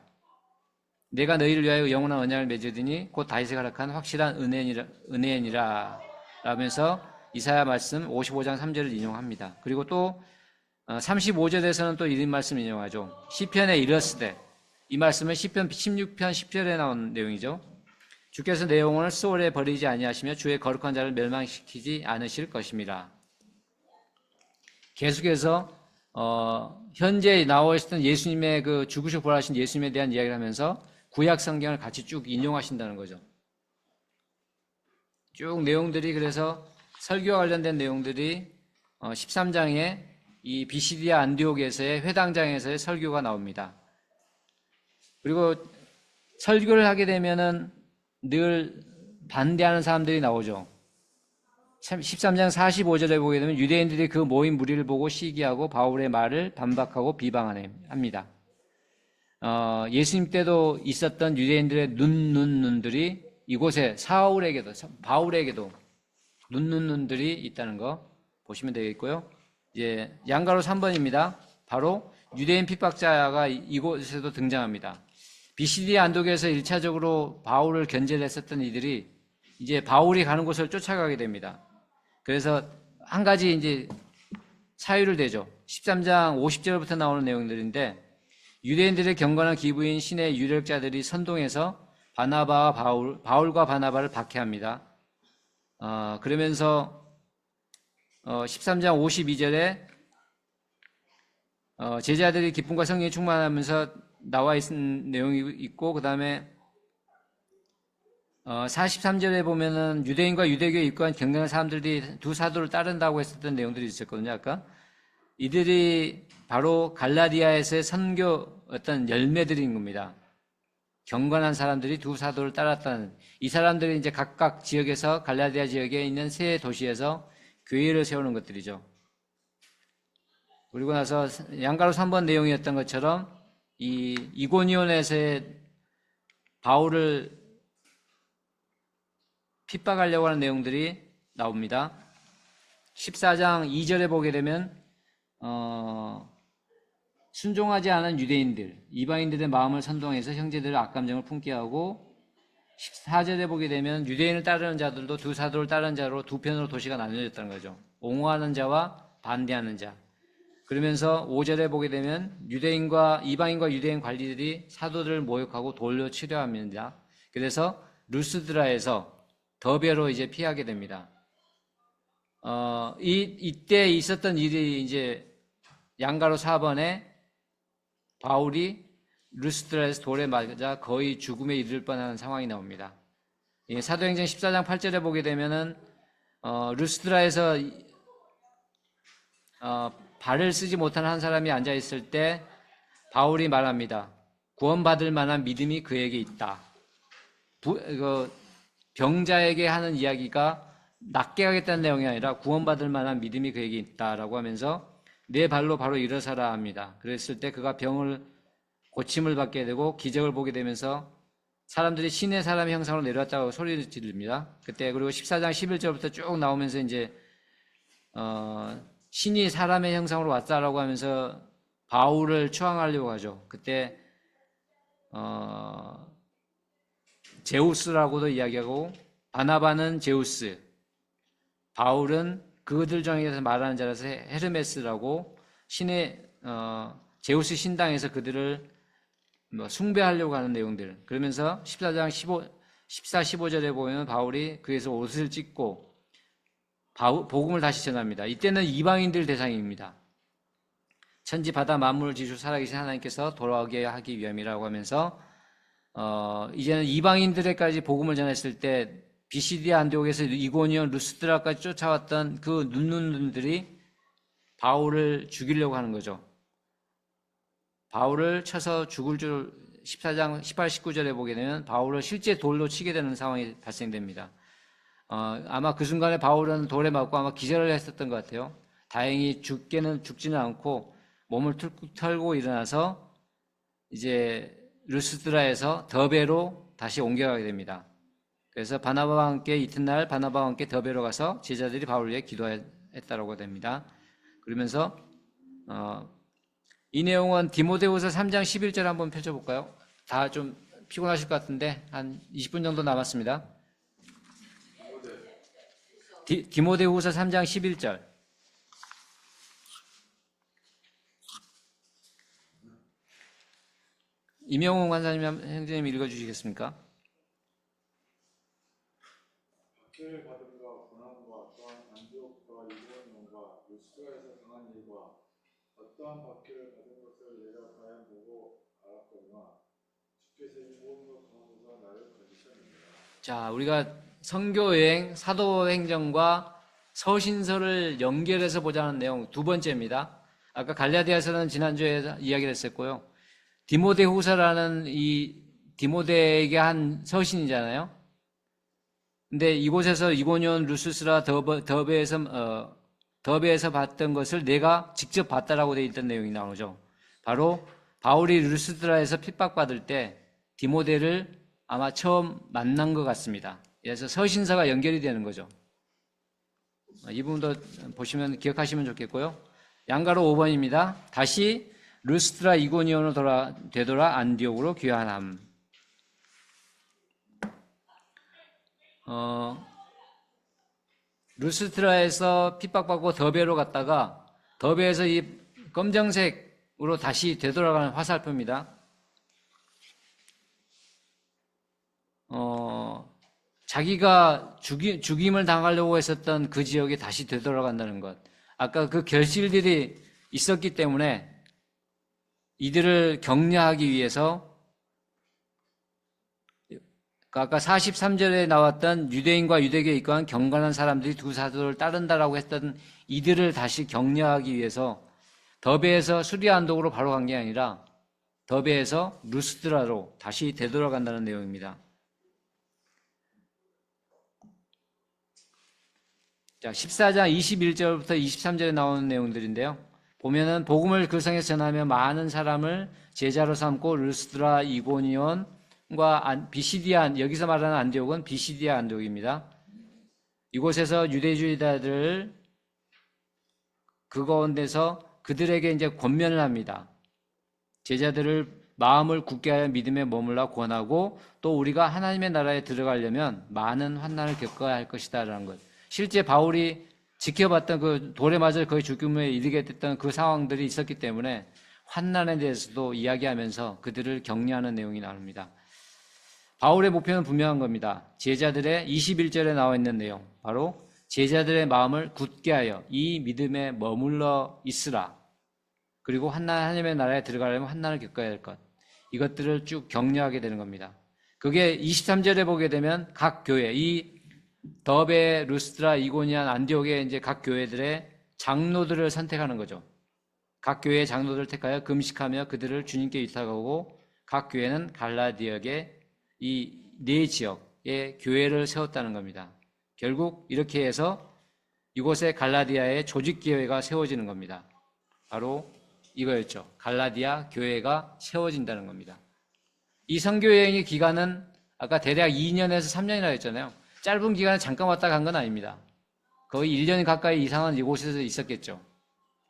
내가 너희를 위하여 영원한 언약을 맺으리니 곧 다윗의 허락한 확실한 은혜니라 라면서 이사야 말씀 55장 3절을 인용합니다. 그리고 또 35절에서는 또 이런 말씀을 인용하죠. 시편에 이르시되, 이 말씀은 시편 16편 10절에 나온 내용이죠. 주께서 내 영혼을 수월에 버리지 아니하시며 주의 거룩한 자를 멸망시키지 않으실 것입니다. 계속해서 현재 나와 있었던 예수님의 그 죽으시고 부활하신 예수님에 대한 이야기를 하면서 구약 성경을 같이 쭉 인용하신다는 거죠. 쭉 내용들이, 그래서 설교와 관련된 내용들이 13장에 이 비시디아 안디옥에서의 회당장에서의 설교가 나옵니다. 그리고 설교를 하게 되면은 늘 반대하는 사람들이 나오죠. 13장 45절에 보게 되면 유대인들이 그 모인 무리를 보고 시기하고 바울의 말을 반박하고 비방합니다. 예수님 때도 있었던 유대인들의 눈들이 이곳에 사울에게도, 바울에게도 눈들이 있다는 거 보시면 되겠고요. 이제 양가로 3번입니다. 바로 유대인 핍박자가 이곳에도 등장합니다. 비시디아 안독에서 1차적으로 바울을 견제를 했었던 이들이 이제 바울이 가는 곳을 쫓아가게 됩니다. 그래서 한 가지 이제 사유를 대죠. 13장 50절부터 나오는 내용들인데, 유대인들의 경건한 기부인 신의 유력자들이 선동해서 바나바와 바울과 바나바를 박해합니다. 그러면서 13장 52절에 제자들이 기쁨과 성령이 충만하면서 나와 있는 내용이 있고, 그 다음에 43절에 보면은 유대인과 유대교에 입고한 경건한 사람들이 두 사도를 따른다고 했었던 내용들이 있었거든요. 아까 이들이 바로 갈라디아에서의 선교 어떤 열매들인 겁니다. 경건한 사람들이 두 사도를 따랐다는, 이 사람들이 이제 각각 지역에서 갈라디아 지역에 있는 세 도시에서 교회를 세우는 것들이죠. 그리고 나서 양가로 3번 내용이었던 것처럼 이 이고니온에서의 바울을 핍박하려고 하는 내용들이 나옵니다. 14장 2절에 보게 되면 순종하지 않은 유대인들, 이방인들의 마음을 선동해서 형제들의 악감정을 품게 하고, 14절에 보게 되면 유대인을 따르는 자들도 두 사도를 따르는 자로 두 편으로 도시가 나뉘어졌다는 거죠. 옹호하는 자와 반대하는 자. 그러면서 5절에 보게 되면 이방인과 유대인 관리들이 사도들을 모욕하고 돌로 치려합니다. 그래서 루스드라에서 더베로 이제 피하게 됩니다. 이때 있었던 일이 이제 양가로 4번에 바울이 루스드라에서 돌에 맞아 거의 죽음에 이를 뻔한 상황이 나옵니다. 사도행전 14장 8절에 보게 되면은 루스드라에서 발을 쓰지 못한 한 사람이 앉아 있을 때 바울이 말합니다. 구원받을 만한 믿음이 그에게 있다. 병자에게 하는 이야기가 낫게 하겠다는 내용이 아니라 구원받을 만한 믿음이 그에게 있다라고 하면서 내 발로 바로 일어서라 합니다. 그랬을 때 그가 병을 고침을 받게 되고 기적을 보게 되면서 사람들이 신의 사람의 형상으로 내려왔다고 소리를 지릅니다. 그때 그리고 14장 11절부터 쭉 나오면서 이제 신이 사람의 형상으로 왔다라고 하면서 바울을 추앙하려고 하죠. 그때 제우스라고도 이야기하고, 바나바는 제우스, 바울은 그들 중에서 말하는 자라서 헤르메스라고 신의 제우스 신당에서 그들을 숭배하려고 하는 내용들. 그러면서 14장 14, 15절에 보면 바울이 그에서 옷을 찢고 복음을 다시 전합니다. 이때는 이방인들 대상입니다. 천지 바다 만물을 지으시고 살아계신 하나님께서 돌아오게 하기 위함이라고 하면서 이제는 이방인들에까지 복음을 전했을 때 비시디아 안디옥에서 이고니온 루스드라까지 쫓아왔던 그 눈들이 바울을 죽이려고 하는 거죠. 바울을 쳐서 죽을 줄 14장 18, 19절에 보게 되면 바울을 실제 돌로 치게 되는 상황이 발생됩니다. 아마 그 순간에 바울은 돌에 맞고 아마 기절을 했었던 것 같아요. 다행히 죽지는 않고 몸을 툭툭 털고 일어나서 이제 루스드라에서 더베로 다시 옮겨가게 됩니다. 그래서 바나바와 함께 이튿날 바나바와 함께 더베로 가서 제자들이 바울을 위해 기도했다라고 됩니다. 그러면서 이 내용은 디모데후서 3장 11절 한번 펼쳐볼까요? 다 좀 피곤하실 것 같은데 한 20분 정도 남았습니다. 디모데후서 3장 11절. 이명웅 관사님, 형제님 읽어주시겠습니까? 박해를 받음과 고난과 또한 안디옥과 이고니온과 루스드라에서 당한 일과 어떠한 박해를 받은 것을 내가 과연 보고 알았거니와 주께서 이 모든 것 가운데서 나를 건지셨느니라. 자, 우리가 선교여행, 사도행전과 서신서를 연결해서 보자는 내용 두 번째입니다. 아까 갈라디아서는 지난주에 이야기를 했었고요. 디모데후서라는 이 디모데에게 한 서신이잖아요. 근데 이곳에서 이고니온, 루스드라, 더베에서 봤던 것을 내가 직접 봤다라고 되어 있던 내용이 나오죠. 바로 바울이 루스드라에서 핍박받을 때 디모데를 아마 처음 만난 것 같습니다. 그래서 서신서가 연결이 되는 거죠. 이 부분도 보시면 기억하시면 좋겠고요. 양가로 5번입니다. 다시 루스드라 이고니온으로 되돌아 안디옥으로 귀환함. 루스드라에서 핍박받고 더베로 갔다가 더베에서 이 검정색으로 다시 되돌아가는 화살표입니다. 자기가 죽임을 당하려고 했었던 그 지역에 다시 되돌아간다는 것. 아까 그 결실들이 있었기 때문에 이들을 격려하기 위해서 아까 43절에 나왔던 유대인과 유대교에 입고한 경건한 사람들이 두 사도를 따른다라고 했던 이들을 다시 격려하기 위해서 더베에서 수리아 안독으로 바로 간 게 아니라 더베에서 루스드라로 다시 되돌아간다는 내용입니다. 자, 14장 21절부터 23절에 나오는 내용들인데요. 보면은 복음을 그 성에서 전하며 많은 사람을 제자로 삼고 루스드라, 이고니온과 비시디아, 여기서 말하는 안디옥은 비시디아 안디옥입니다. 이곳에서 유대주의자들을 그 가운데서 그들에게 이제 권면을 합니다. 제자들을 마음을 굳게 하여 믿음에 머물라 권하고 또 우리가 하나님의 나라에 들어가려면 많은 환난을 겪어야 할 것이다라는 것. 실제 바울이 지켜봤던 그 돌에 맞아 거의 죽음에 이르게 됐던 그 상황들이 있었기 때문에 환난에 대해서도 이야기하면서 그들을 격려하는 내용이 나옵니다. 바울의 목표는 분명한 겁니다. 제자들의 21절에 나와 있는 내용, 바로 제자들의 마음을 굳게 하여 이 믿음에 머물러 있으라. 그리고 하나님의 나라에 들어가려면 환난을 겪어야 할 것. 이것들을 쭉 격려하게 되는 겁니다. 그게 23절에 보게 되면 각 교회, 이 더베, 루스드라, 이고니안, 안디옥의 이제 각 교회들의 장로들을 선택하는 거죠. 각 교회의 장로들을 택하여 금식하며 그들을 주님께 위탁하고 각 교회는 갈라디아의 이 네 지역의 교회를 세웠다는 겁니다. 결국 이렇게 해서 이곳에 갈라디아의 조직교회가 세워지는 겁니다. 바로 이거였죠. 갈라디아 교회가 세워진다는 겁니다. 이 선교여행의 기간은 아까 대략 2년에서 3년이라고 했잖아요. 짧은 기간에 잠깐 왔다 간 건 아닙니다. 거의 1년 가까이 이상은 이곳에서 있었겠죠.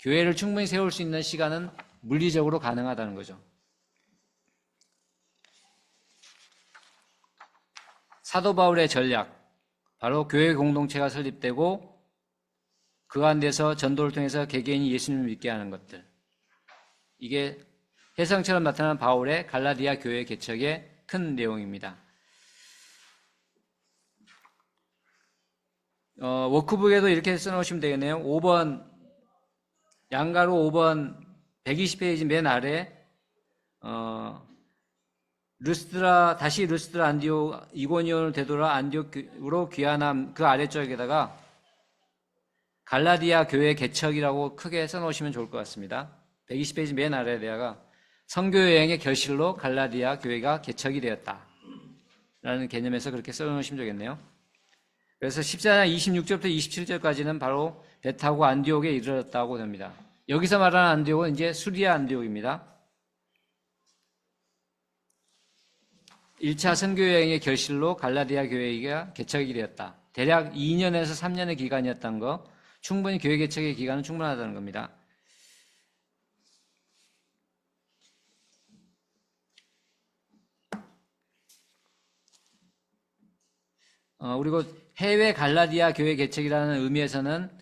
교회를 충분히 세울 수 있는 시간은 물리적으로 가능하다는 거죠. 사도 바울의 전략, 바로 교회 공동체가 설립되고 그 가운데서 전도를 통해서 개개인이 예수님을 믿게 하는 것들. 이게 혜성처럼 나타난 바울의 갈라디아 교회 개척의 큰 내용입니다. 워크북에도 이렇게 써놓으시면 되겠네요. 5번, 양가로 5번 120페이지 맨 아래, 다시 루스드라, 안디옥, 이고니온을 되돌아 안디옥으로 귀환함 그 아래쪽에다가 갈라디아 교회 개척이라고 크게 써놓으시면 좋을 것 같습니다. 120페이지 맨 아래에다가 선교 여행의 결실로 갈라디아 교회가 개척이 되었다 라는 개념에서 그렇게 써놓으시면 되겠네요. 그래서 14장 26절부터 27절까지는 바로 배 타고 안디옥에 이르렀다고 됩니다. 여기서 말하는 안디옥은 이제 수리아 안디옥입니다. 1차 선교여행의 결실로 갈라디아 교회가 개척이 되었다. 대략 2년에서 3년의 기간이었던 거, 충분히 교회 개척의 기간은 충분하다는 겁니다. 그리고 해외 갈라디아 교회 개척이라는 의미에서는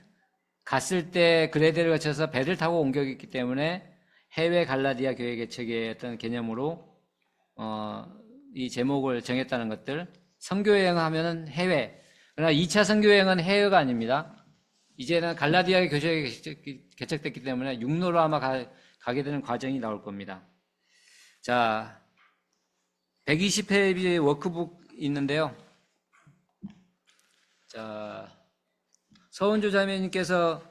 갔을 때 그레데를 거쳐서 배를 타고 옮겨있기 때문에 해외 갈라디아 교회 개척의 어떤 개념으로 이 제목을 정했다는 것들. 선교여행 하면은 해외. 그러나 2차 선교여행은 해외가 아닙니다. 이제는 갈라디아 교회가 개척됐기 때문에 육로로 아마 가게 되는 과정이 나올 겁니다. 자, 120페이지 워크북 있는데요. 자, 서은조 자매님께서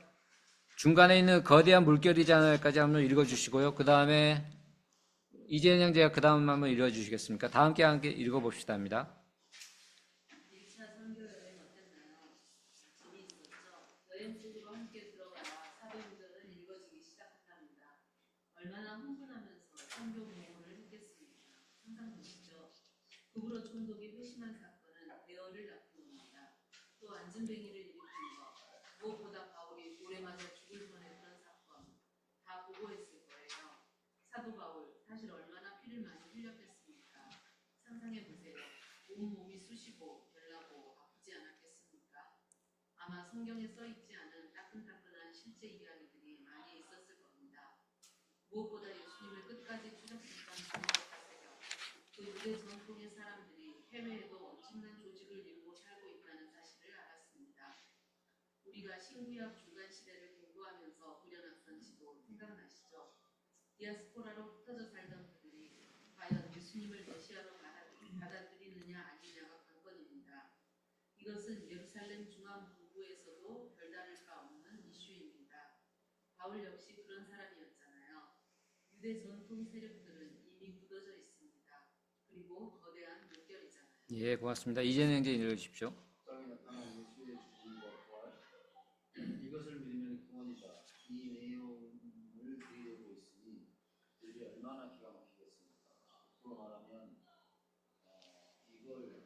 중간에 있는 거대한 물결이잖아요까지 한번 읽어주시고요. 그 다음에 이재현 형제가 그 다음 한번 읽어주시겠습니까? 다 함께 읽어봅시다 합니다. 1차 선교여행 어땠나요? 재미있었죠? 여행 속으로 함께 들어가야 사도행전은 읽어지기 시작한답니다. 얼마나 흥분하면서 선교 공부를 했겠습니까? 상상되시죠? 급으로 총독이 회심한 사건은 대어를 나타냅니다. 또 안전뱅이를 일으킨 것, 무엇보다 바울이 돌에 맞아 죽을 뻔했던 사건, 다 보고했을 거예요. 사도 바울, 사실 얼마나 피를 많이 흘렸겠습니까? 상상해보세요. 온몸이 쑤시고 별나고 아프지 않았겠습니까? 아마 성경에 써있지 않은 따끈따끈한 실제 이야기들이 많이 있었을 겁니다. 무엇보다 예수님을 끝까지 추적했던 주님과 사세요. 그 유대 전통의 사람들이 해외에도 엄청난 조직을 이루고 살고 있다는 사실을 알았습니다. 우리가 신구약 중간 시대를 공부하면서 그려놨던 지도 생각나시죠? 디아스포라로 흩어져 살던 그들이 과연 예수님을 메시아로 받아들이느냐 아니냐가 관건입니다. 이것은 예루살렘 중앙부부에서도 별다를 바 없는 이슈입니다. 바울 역시 그런 사람이었잖아요. 유대 전통 세력들은 이미 굳어져 있습니다. 그리고 거대한 물결이잖아요. 예, 고맙습니다. 이재현 형제 읽어주십시오. 땅에 나타난 예수의 죽음과 부활, 이것을 믿으면 구원이다. 이 내용을 드리려고 있으니 그들이 얼마나 기가 막히겠습니까? 앞으로 말하면 이걸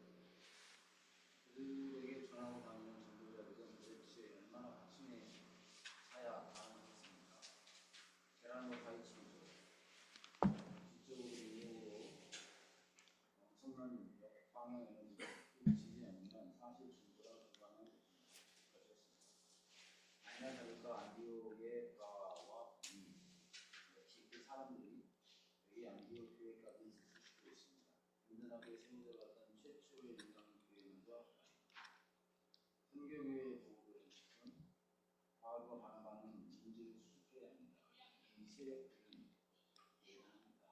그들에게 전하고 다니는 전도자들은 도대체 얼마나 박심에 차야 가능하겠습니까? 계란과 파헤치기죠. 지적으로 이용으로 엄청난 방향 에너지가 미치지 않으면 사실 증거라 불가능한 것입니다. 아니나 다를까 안디옥의 가와 비 역시 그 사람들이 여기 안디옥 교회까지 있을 수도 있습니다. 든든하게 세워져갔던 최초의 유당 교회면서 선교교회의 보고들은 바울과 바나바는 문제를 수습해야 합니다. 이 세력들은 예단합니다.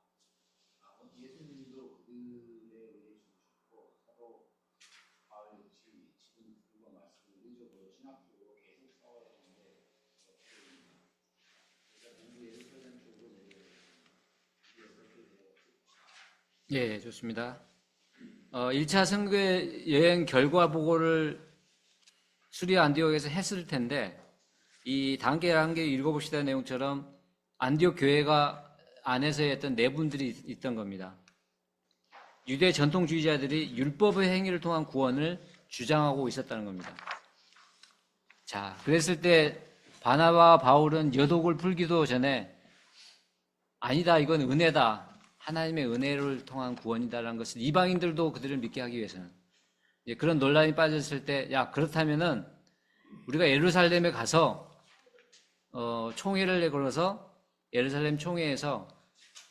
예수님도 그들의 의에 죽으셨고 사도 바울 역시 지금 그들과 말씀을 의적으로 신학적으로 계속 싸워야 하는데 어떻게 됩니까? 그래서 모두 예루살렘 쪽으로 내려오겠습니다. 이게 어떻게 되었을까? 예, 좋습니다. 1차 선교 여행 결과 보고를 수리아 안디옥에서 했을 텐데 이 단계 읽어봅시다 내용처럼 안디옥 교회가 안에서의 어떤 내분들이 있던 겁니다. 유대 전통주의자들이 율법의 행위를 통한 구원을 주장하고 있었다는 겁니다. 자, 그랬을 때 바나바와 바울은 여독을 풀기도 전에 아니다, 이건 은혜다. 하나님의 은혜를 통한 구원이다라는 것을 이방인들도 그들을 믿게 하기 위해서는 그런 논란이 빠졌을 때, 야, 그렇다면은 우리가 예루살렘에 가서 총회를 걸어서 예루살렘 총회에서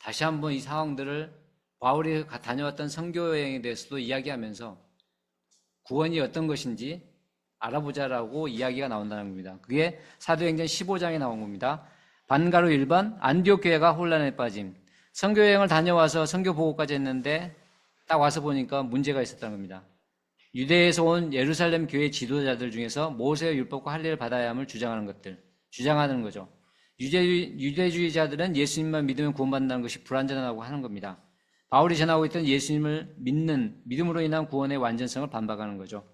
다시 한번 이 상황들을 바울이 다녀왔던 선교 여행에 대해서도 이야기하면서 구원이 어떤 것인지 알아보자라고 이야기가 나온다는 겁니다. 그게 사도행전 15장에 나온 겁니다. 반가로 1번 안디옥 교회가 혼란에 빠짐. 선교 여행을 다녀와서 선교 보고까지 했는데 딱 와서 보니까 문제가 있었다는 겁니다. 유대에서 온 예루살렘 교회 지도자들 중에서 모세의 율법과 할례를 받아야 함을 주장하는 거죠. 유대주의자들은 예수님만 믿으면 구원받는다는 것이 불완전하다고 하는 겁니다. 바울이 전하고 있던 예수님을 믿음으로 인한 구원의 완전성을 반박하는 거죠.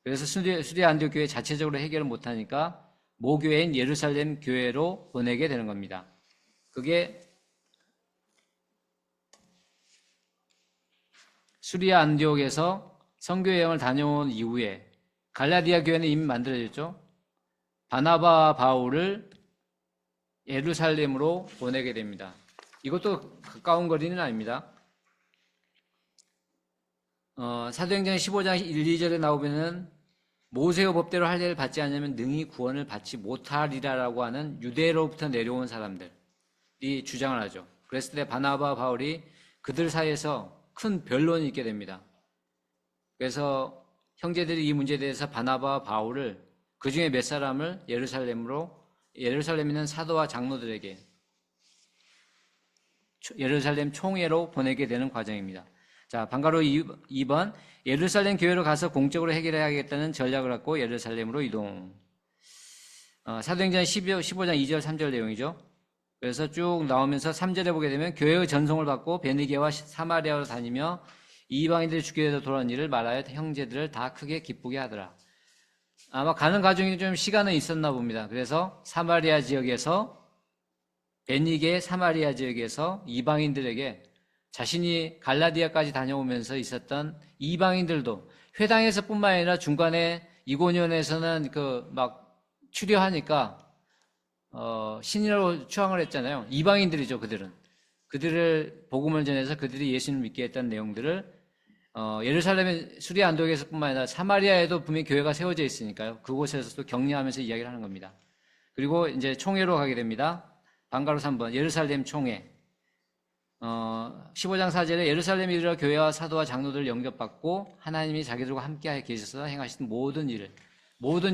그래서 수리 안디옥 교회 자체적으로 해결을 못하니까 모교회인 예루살렘 교회로 보내게 되는 겁니다. 그게 수리아 안디옥에서 선교 여행을 다녀온 이후에 갈라디아 교회는 이미 만들어졌죠. 바나바와 바울을 예루살렘으로 보내게 됩니다. 이것도 가까운 거리는 아닙니다. 사도행전 15장 1, 2절에 나오면은 모세의 법대로 할 일을 받지 않으면 능히 구원을 받지 못하리라라고 하는 유대로부터 내려온 사람들이 주장을 하죠. 그랬을 때 바나바와 바울이 그들 사이에서 큰 변론이 있게 됩니다. 그래서 형제들이 이 문제에 대해서 바나바와 바울을 그 중에 몇 사람을 예루살렘에 있는 사도와 장로들에게 예루살렘 총회로 보내게 되는 과정입니다. 자, 방가로 2번 예루살렘 교회로 가서 공적으로 해결해야겠다는 전략을 갖고 예루살렘으로 이동. 사도행전 15장 2절 3절 내용이죠. 그래서 쭉 나오면서 3절에 보게 되면 교회의 전송을 받고 베니게와 사마리아로 다니며 이방인들이 죽게 되어 돌아온 일을 말하여 형제들을 다 크게 기쁘게 하더라. 아마 가는 과정이 좀 시간은 있었나 봅니다. 그래서 사마리아 지역에서 베니게 사마리아 지역에서 이방인들에게 자신이 갈라디아까지 다녀오면서 있었던 이방인들도 회당에서뿐만 아니라 중간에 이고니온에서는 막 추려하니까 신인으로 추앙을 했잖아요. 이방인들이죠, 그들은. 그들을 복음을 전해서 그들이 예수님을 믿게 했던 내용들을 예루살렘의 수리 안독에서뿐만 아니라 사마리아에도 분명히 교회가 세워져 있으니까요. 그곳에서도 격려하면서 이야기를 하는 겁니다. 그리고 이제 총회로 가게 됩니다. 방가로 3번 예루살렘 총회. 15장 4절에 예루살렘에 이르러 교회와 사도와 장로들을 영접받고 하나님이 자기들과 함께 계셔서 행하시는 모든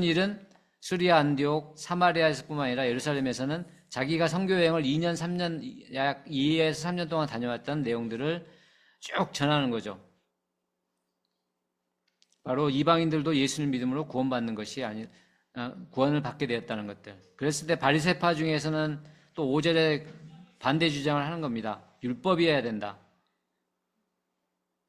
일은 수리아 안디옥 사마리아에서뿐만 아니라 예루살렘에서는 자기가 선교 여행을 2년 3년 약 2에서 3년 동안 다녀왔던 내용들을 쭉 전하는 거죠. 바로 이방인들도 예수를 믿음으로 구원받는 것이 구원을 받게 되었다는 것들. 그랬을 때 바리새파 중에서는 또 5절에 반대 주장을 하는 겁니다. 율법이어야 된다.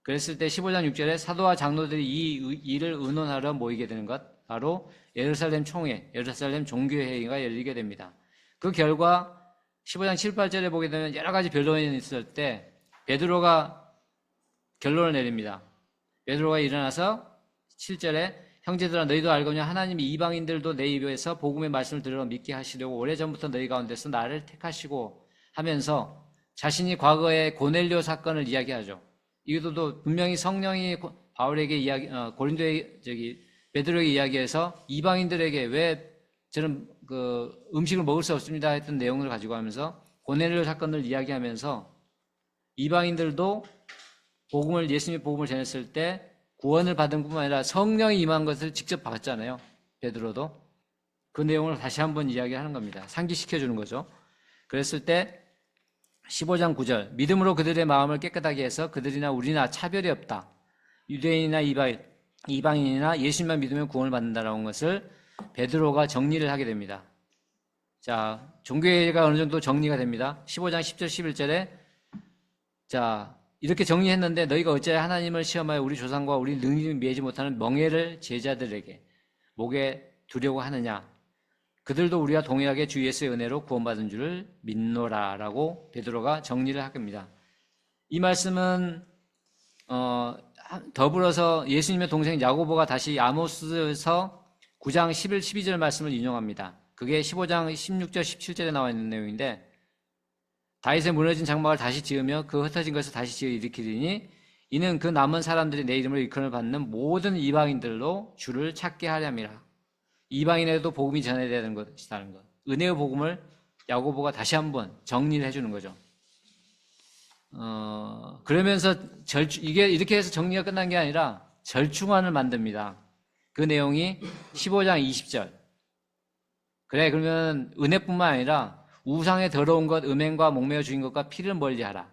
그랬을 때 15장 6절에 사도와 장로들이 이 일을 의논하러 모이게 되는 것, 바로 예루살렘 총회, 예루살렘 종교회의가 열리게 됩니다. 그 결과 15장 7, 8절에 보게 되면 여러 가지 변론이 있을 때 베드로가 결론을 내립니다. 베드로가 일어나서 7절에 형제들아 너희도 알거냐 하나님이 이방인들도 내 입에서 복음의 말씀을 들으러 믿게 하시려고 오래전부터 너희 가운데서 나를 택하시고 하면서 자신이 과거의 고넬료 사건을 이야기하죠. 이것도 분명히 성령이 바울에게 베드로에게 이야기해서 이방인들에게 왜 저는 음식을 먹을 수 없습니다 했던 내용을 가지고 하면서 고넬료 사건을 이야기하면서 이방인들도 예수님의 복음을 전했을 때 구원을 받은 뿐만 아니라 성령이 임한 것을 직접 봤잖아요. 베드로도. 그 내용을 다시 한번 이야기하는 겁니다. 상기시켜주는 거죠. 그랬을 때 15장 9절 믿음으로 그들의 마음을 깨끗하게 해서 그들이나 우리나 차별이 없다. 유대인이나 이방인이나 예수님만 믿으면 구원을 받는다라는 것을 베드로가 정리를 하게 됩니다. 자, 종교회의가 어느 정도 정리가 됩니다. 15장 10절 11절에 자, 이렇게 정리했는데 너희가 어찌하여 하나님을 시험하여 우리 조상과 우리 능력을 미하지 못하는 멍에를 제자들에게 목에 두려고 하느냐. 그들도 우리와 동일하게 주 예수의 은혜로 구원받은 줄을 믿노라라고 베드로가 정리를 합니다. 이 말씀은 더불어서 예수님의 동생 야고보가 다시 아모스서 9장 11, 12절 말씀을 인용합니다. 그게 15장 16절, 17절에 나와 있는 내용인데 다윗의 무너진 장막을 다시 지으며 그 흩어진 것을 다시 지어 일으키리니 이는 그 남은 사람들이 내 이름으로 일컬음을 받는 모든 이방인들로 주를 찾게 하렵니다. 이방인에도 복음이 전해야 되는 것이라는 것. 은혜의 복음을 야고보가 다시 한번 정리를 해주는 거죠. 그러면서 이게 이렇게 해서 정리가 끝난 게 아니라 절충안을 만듭니다. 그 내용이 15장 20절. 그래, 그러면 은혜뿐만 아니라 우상의 더러운 것, 음행과 목매어 죽인 것과 피를 멀리하라.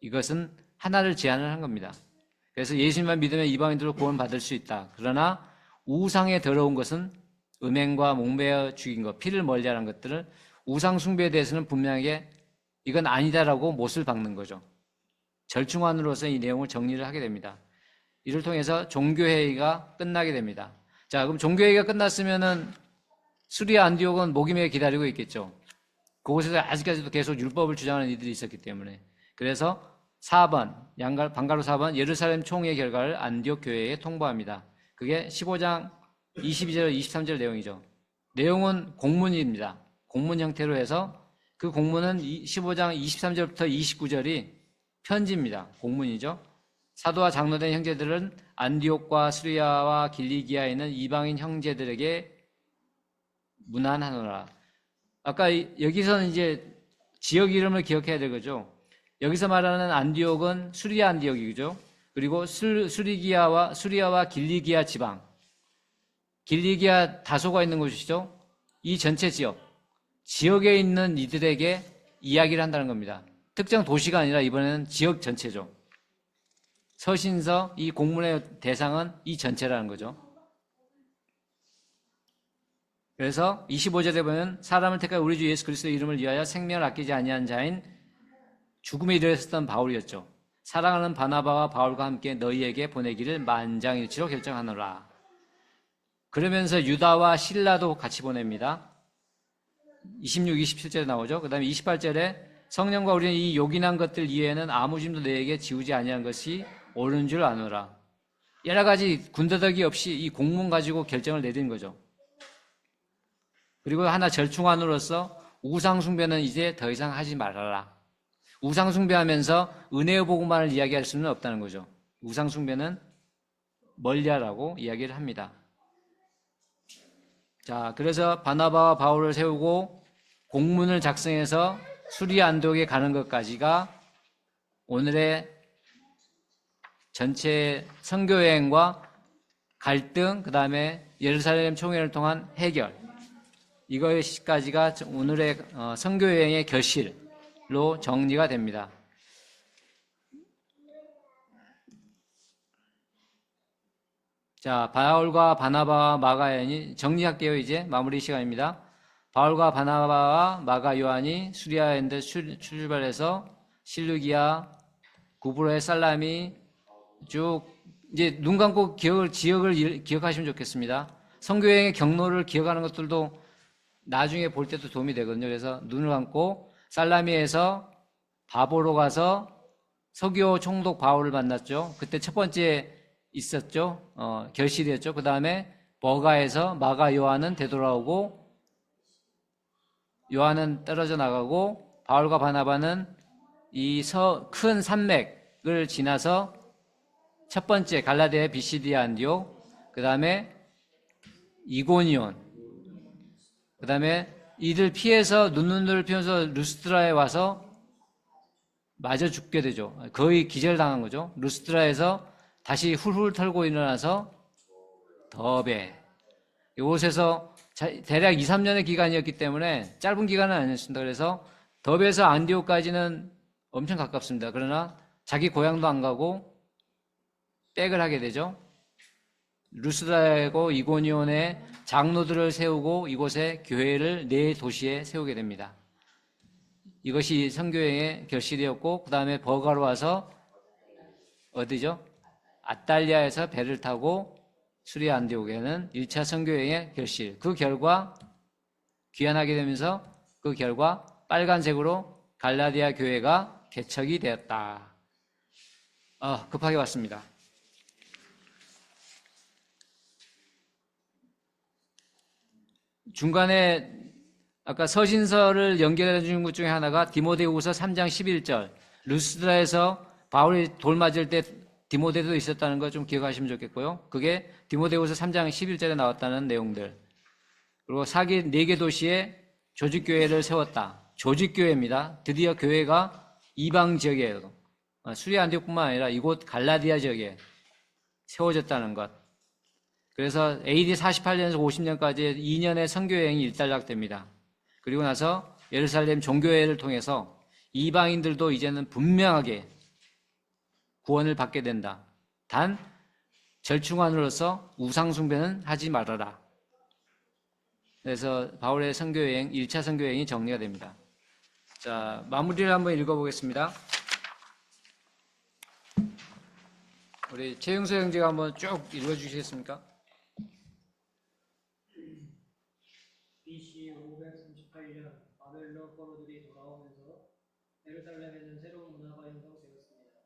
이것은 하나를 제안을 한 겁니다. 그래서 예수님만 믿으면 이방인들로 구원받을 수 있다. 그러나 우상의 더러운 것은 음행과 목매어 죽인 것, 피를 멀리하라는 것들을 우상 숭배에 대해서는 분명하게 이건 아니다라고 못을 박는 거죠. 절충안으로서 이 내용을 정리를 하게 됩니다. 이를 통해서 종교회의가 끝나게 됩니다. 자, 그럼 종교회의가 끝났으면은 수리아 안디옥은 목임에 기다리고 있겠죠. 그곳에서 아직까지도 계속 율법을 주장하는 이들이 있었기 때문에. 그래서 4번, 방가로 4번 예루살렘 총회 결과를 안디옥 교회에 통보합니다. 그게 15장 22절, 23절 내용이죠. 내용은 공문입니다. 공문 형태로 해서 그 공문은 15장 23절부터 29절이 편지입니다. 공문이죠. 사도와 장로된 형제들은 안디옥과 수리아와 길리기아에 있는 이방인 형제들에게 문안하노라. 아까 여기서는 이제 지역 이름을 기억해야 되겠죠. 여기서 말하는 안디옥은 수리아 안디옥이죠. 그리고 수리아와 길리기아 지방, 길리기아 다소가 있는 곳이죠. 이 전체 지역에 있는 이들에게 이야기를 한다는 겁니다. 특정 도시가 아니라 이번에는 지역 전체죠. 서신서 이 공문의 대상은 이 전체라는 거죠. 그래서 25절에 보면 사람을 택하여 우리 주 예수 그리스도의 이름을 위하여 생명을 아끼지 아니한 자인 죽음에 이르렀던 바울이었죠. 사랑하는 바나바와 바울과 함께 너희에게 보내기를 만장일치로 결정하노라. 그러면서 유다와 실라도 같이 보냅니다. 26, 27절에 나오죠. 그 다음에 28절에 성령과 우리는 이 요긴한 것들 이외에는 아무 짐도 너희에게 지우지 아니한 것이 옳은 줄 아노라. 여러 가지 군더더기 없이 이 공문 가지고 결정을 내린 거죠. 그리고 하나 절충안으로서 우상 숭배는 이제 더 이상 하지 말아라. 우상 숭배하면서 은혜의 복음만을 이야기할 수는 없다는 거죠. 우상 숭배는 멀리하라고 이야기를 합니다. 자, 그래서 바나바와 바울을 세우고 공문을 작성해서 수리아 안디옥에 가는 것까지가 오늘의 전체 선교여행과 갈등, 그 다음에 예루살렘 총회를 통한 해결, 이것까지가 오늘의 선교여행의 결실로 정리가 됩니다. 자, 바울과 바나바와 마가 요한이 정리할게요. 이제 마무리 시간입니다. 바울과 바나바와 마가 요한이 수리아인데 출발해서 실루기아, 구브로의 살라미 쭉 이제 눈 감고 지역을 기억하시면 좋겠습니다. 선교여행의 경로를 기억하는 것들도 나중에 볼 때도 도움이 되거든요. 그래서 눈을 감고 살라미에서 바보로 가서 서기오 총독 바울을 만났죠. 그때 첫 번째 있었죠. 결실이었죠. 그 다음에 버가에서 마가 요한은 되돌아오고 요한은 떨어져 나가고 바울과 바나바는 이 큰 산맥을 지나서 첫 번째 갈라디아 비시디아 안디옥, 그 다음에 이고니온, 그 다음에 이들 피해서 눈을 피해서 루스트라에 와서 맞아 죽게 되죠. 거의 기절당한 거죠. 루스트라에서 다시 훌훌 털고 일어나서 더베, 이곳에서 대략 2, 3년의 기간이었기 때문에 짧은 기간은 아니었습니다. 그래서 더베에서 안디옥까지는 엄청 가깝습니다. 그러나 자기 고향도 안 가고 백을 하게 되죠. 루스드라하고 이고니온의 장로들을 세우고 이곳에 교회를 4도시에 세우게 됩니다. 이것이 선교여행의 결실이었고, 그 다음에 버가로 와서 어디죠? 아탈리아에서 배를 타고 수리아 안디옥에는 1차 선교여행의 결실. 그 결과 귀환하게 되면서 그 결과 빨간색으로 갈라디아 교회가 개척이 되었다. 급하게 왔습니다. 중간에 아까 서신서를 연결해 주는 것 중에 하나가 디모데후서 3장 11절. 루스드라에서 바울이 돌 맞을 때 디모데도 있었다는 거 좀 기억하시면 좋겠고요. 그게 디모데후서 3장 11절에 나왔다는 내용들. 그리고 사기 4개 도시에 조직교회를 세웠다. 조직교회입니다. 드디어 교회가 이방 지역이에요. 수리아 안디옥뿐만 아니라 이곳 갈라디아 지역에 세워졌다는 것. 그래서 AD 48년에서 50년까지 2년의 선교여행이 일단락됩니다. 그리고 나서 예루살렘 종교회를 통해서 이방인들도 이제는 분명하게 구원을 받게 된다. 단 절충안으로서 우상숭배는 하지 말아라. 그래서 바울의 선교여행, 1차 선교여행이 정리가 됩니다. 자, 마무리를 한번 읽어보겠습니다. 우리 최영서 형제가 한번 쭉 읽어주시겠습니까? BC 538년 바벨론 포로들이 돌아오면서 예루살렘에는 새로운 문화가 형성되었습니다.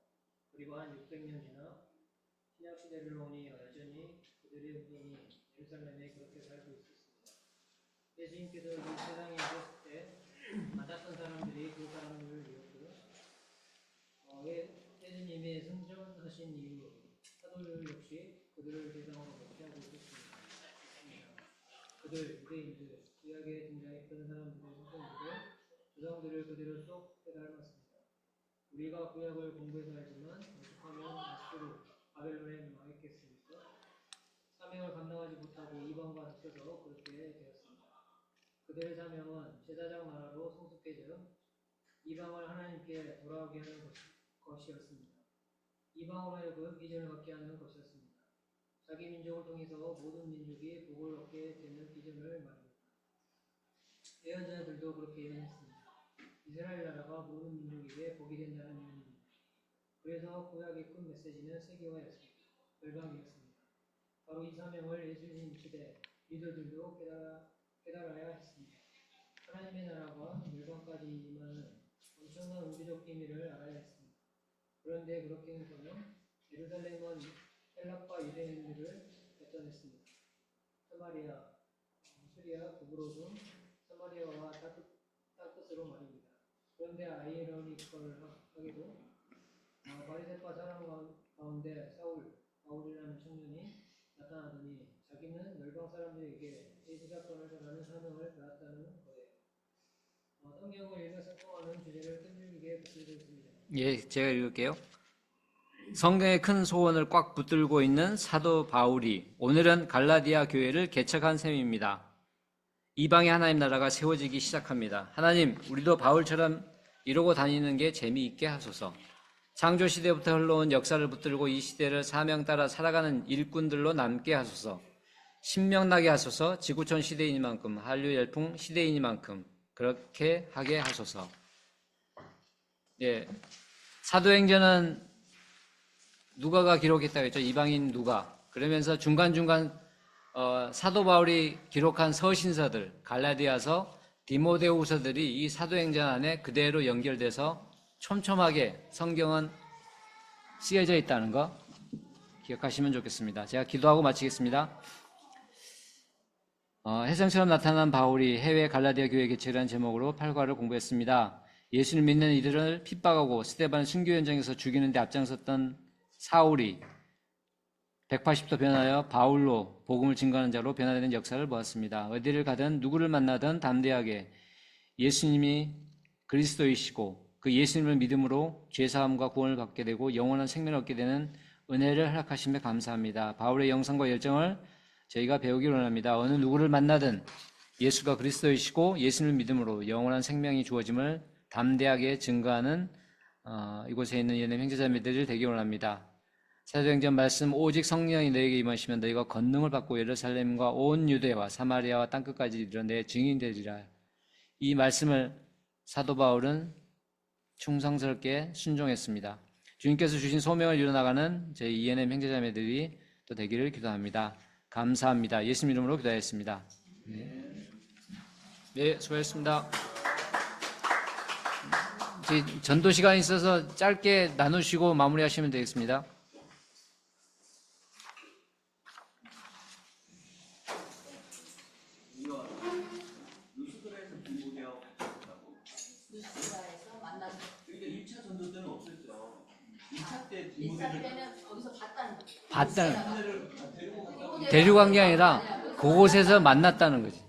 그리고 한 600년 지나 신약시대를 오니 여전히 그들의 문명이 예루살렘에 그렇게 살고 있었습니다. 예수님께서 이 세상에 오셨을 때 만났던 사람들이 그 사람들을 위했고 예수님이 승천하신 이후 사도들 역시 그들을 대상으로 목회하고 있었습니다. 그들 유대인들 구약에 등장했던 사람들의 성경들을 조상들을 그대로 쏙 빼닮았습니다. 우리가 구약을 공부해서 알지만 오죽하면 아수르 바벨론에 망했겠습니까? 사명을 감당하지 못하고 이방과 섞여서 그렇게 되었습니다. 그들의 사명은 제사장 나라로 성숙해져 이방을 하나님께 돌아오게 하는 것이었습니다. 이방으로 하여금 비전을 갖게 하는 것이었습니다. 자기 민족을 통해서 모든 민족이 복을 얻게 되는 비전을 말합니다. 예언자들도 그렇게 예언했습니다. 이스라엘 나라가 모든 민족에게 복이 된다는 예언입니다. 그래서 구약의 큰 메시지는 세계화였습니다. 열방이었습니다. 바로 이 사명을 예수님 시대 리더들도 깨달아야 했습니다. 하나님의 나라가 열방까지 임하는 엄청난 우주적 비밀을 알아야 했습니다. 그런데 그렇게는커녕 예루살렘은 헬라파 유대인들을 뱉어냈습니다. 사마리아, 시리아, 구브로 등 사마리아와 땅끝으로 말입니다. 그런데 아이러니컬하게도 바리새파 사람 가운데 바울이라는 청년이 나타나더니 자기는 열방 사람들에게 예수 사건을 전하는 사명을 받았다는 거예요. 성경을 읽어 성공하는 주제를 끈질기게 붙들고 있습니다. 예, 제가 읽을게요. 성경의 큰 소원을 꽉 붙들고 있는 사도 바울이 오늘은 갈라디아 교회를 개척한 셈입니다. 이방의 하나님 나라가 세워지기 시작합니다. 하나님, 우리도 바울처럼 이러고 다니는 게 재미있게 하소서. 창조 시대부터 흘러온 역사를 붙들고 이 시대를 사명 따라 살아가는 일꾼들로 남게 하소서. 신명나게 하소서. 지구촌 시대이니만큼, 한류 열풍 시대이니만큼 그렇게 하게 하소서. 예, 사도행전은 누가가 기록했다고 했죠. 이방인 누가. 그러면서 중간중간 사도 바울이 기록한 서신서들, 갈라디아서, 디모데후서들이 이 사도행전 안에 그대로 연결돼서 촘촘하게 성경은 쓰여져 있다는 거 기억하시면 좋겠습니다. 제가 기도하고 마치겠습니다. 혜성처럼 나타난 바울이 해외 갈라디아 교회 개척이라는 제목으로 8과를 공부했습니다. 예수를 믿는 이들을 핍박하고 스데반 순교 현장에서 죽이는 데 앞장섰던 사울이 180도 변하여 바울로 복음을 증거하는 자로 변화되는 역사를 보았습니다. 어디를 가든 누구를 만나든 담대하게 예수님이 그리스도이시고 그 예수님을 믿음으로 죄사함과 구원을 받게 되고 영원한 생명을 얻게 되는 은혜를 허락하심에 감사합니다. 바울의 영성과 열정을 저희가 배우기 원합니다. 어느 누구를 만나든 예수가 그리스도이시고 예수님을 믿음으로 영원한 생명이 주어짐을 담대하게 증거하는 이곳에 있는 예언의 형제자매들을 되기 원합니다. 사도행전 말씀 오직 성령이 너에게 임하시면 너희가 권능을 받고 예루살렘과 온 유대와 사마리아와 땅끝까지 이르러 내 증인이 되리라. 이 말씀을 사도 바울은 충성스럽게 순종했습니다. 주님께서 주신 소명을 이뤄나가는 저희 ENM 형제자매들이 또 되기를 기도합니다. 감사합니다. 예수님 이름으로 기도하였습니다. 네, 수고하셨습니다. 전도 시간이 있어서 짧게 나누시고 마무리하시면 되겠습니다. 뉴스라에서 만나서 그러니까 1차 전도 때는 없었죠. 2차 때 1차 때는 거기서 봤다는 거죠. 데리고 간 게 아니라 그곳에서 만났다는 거지.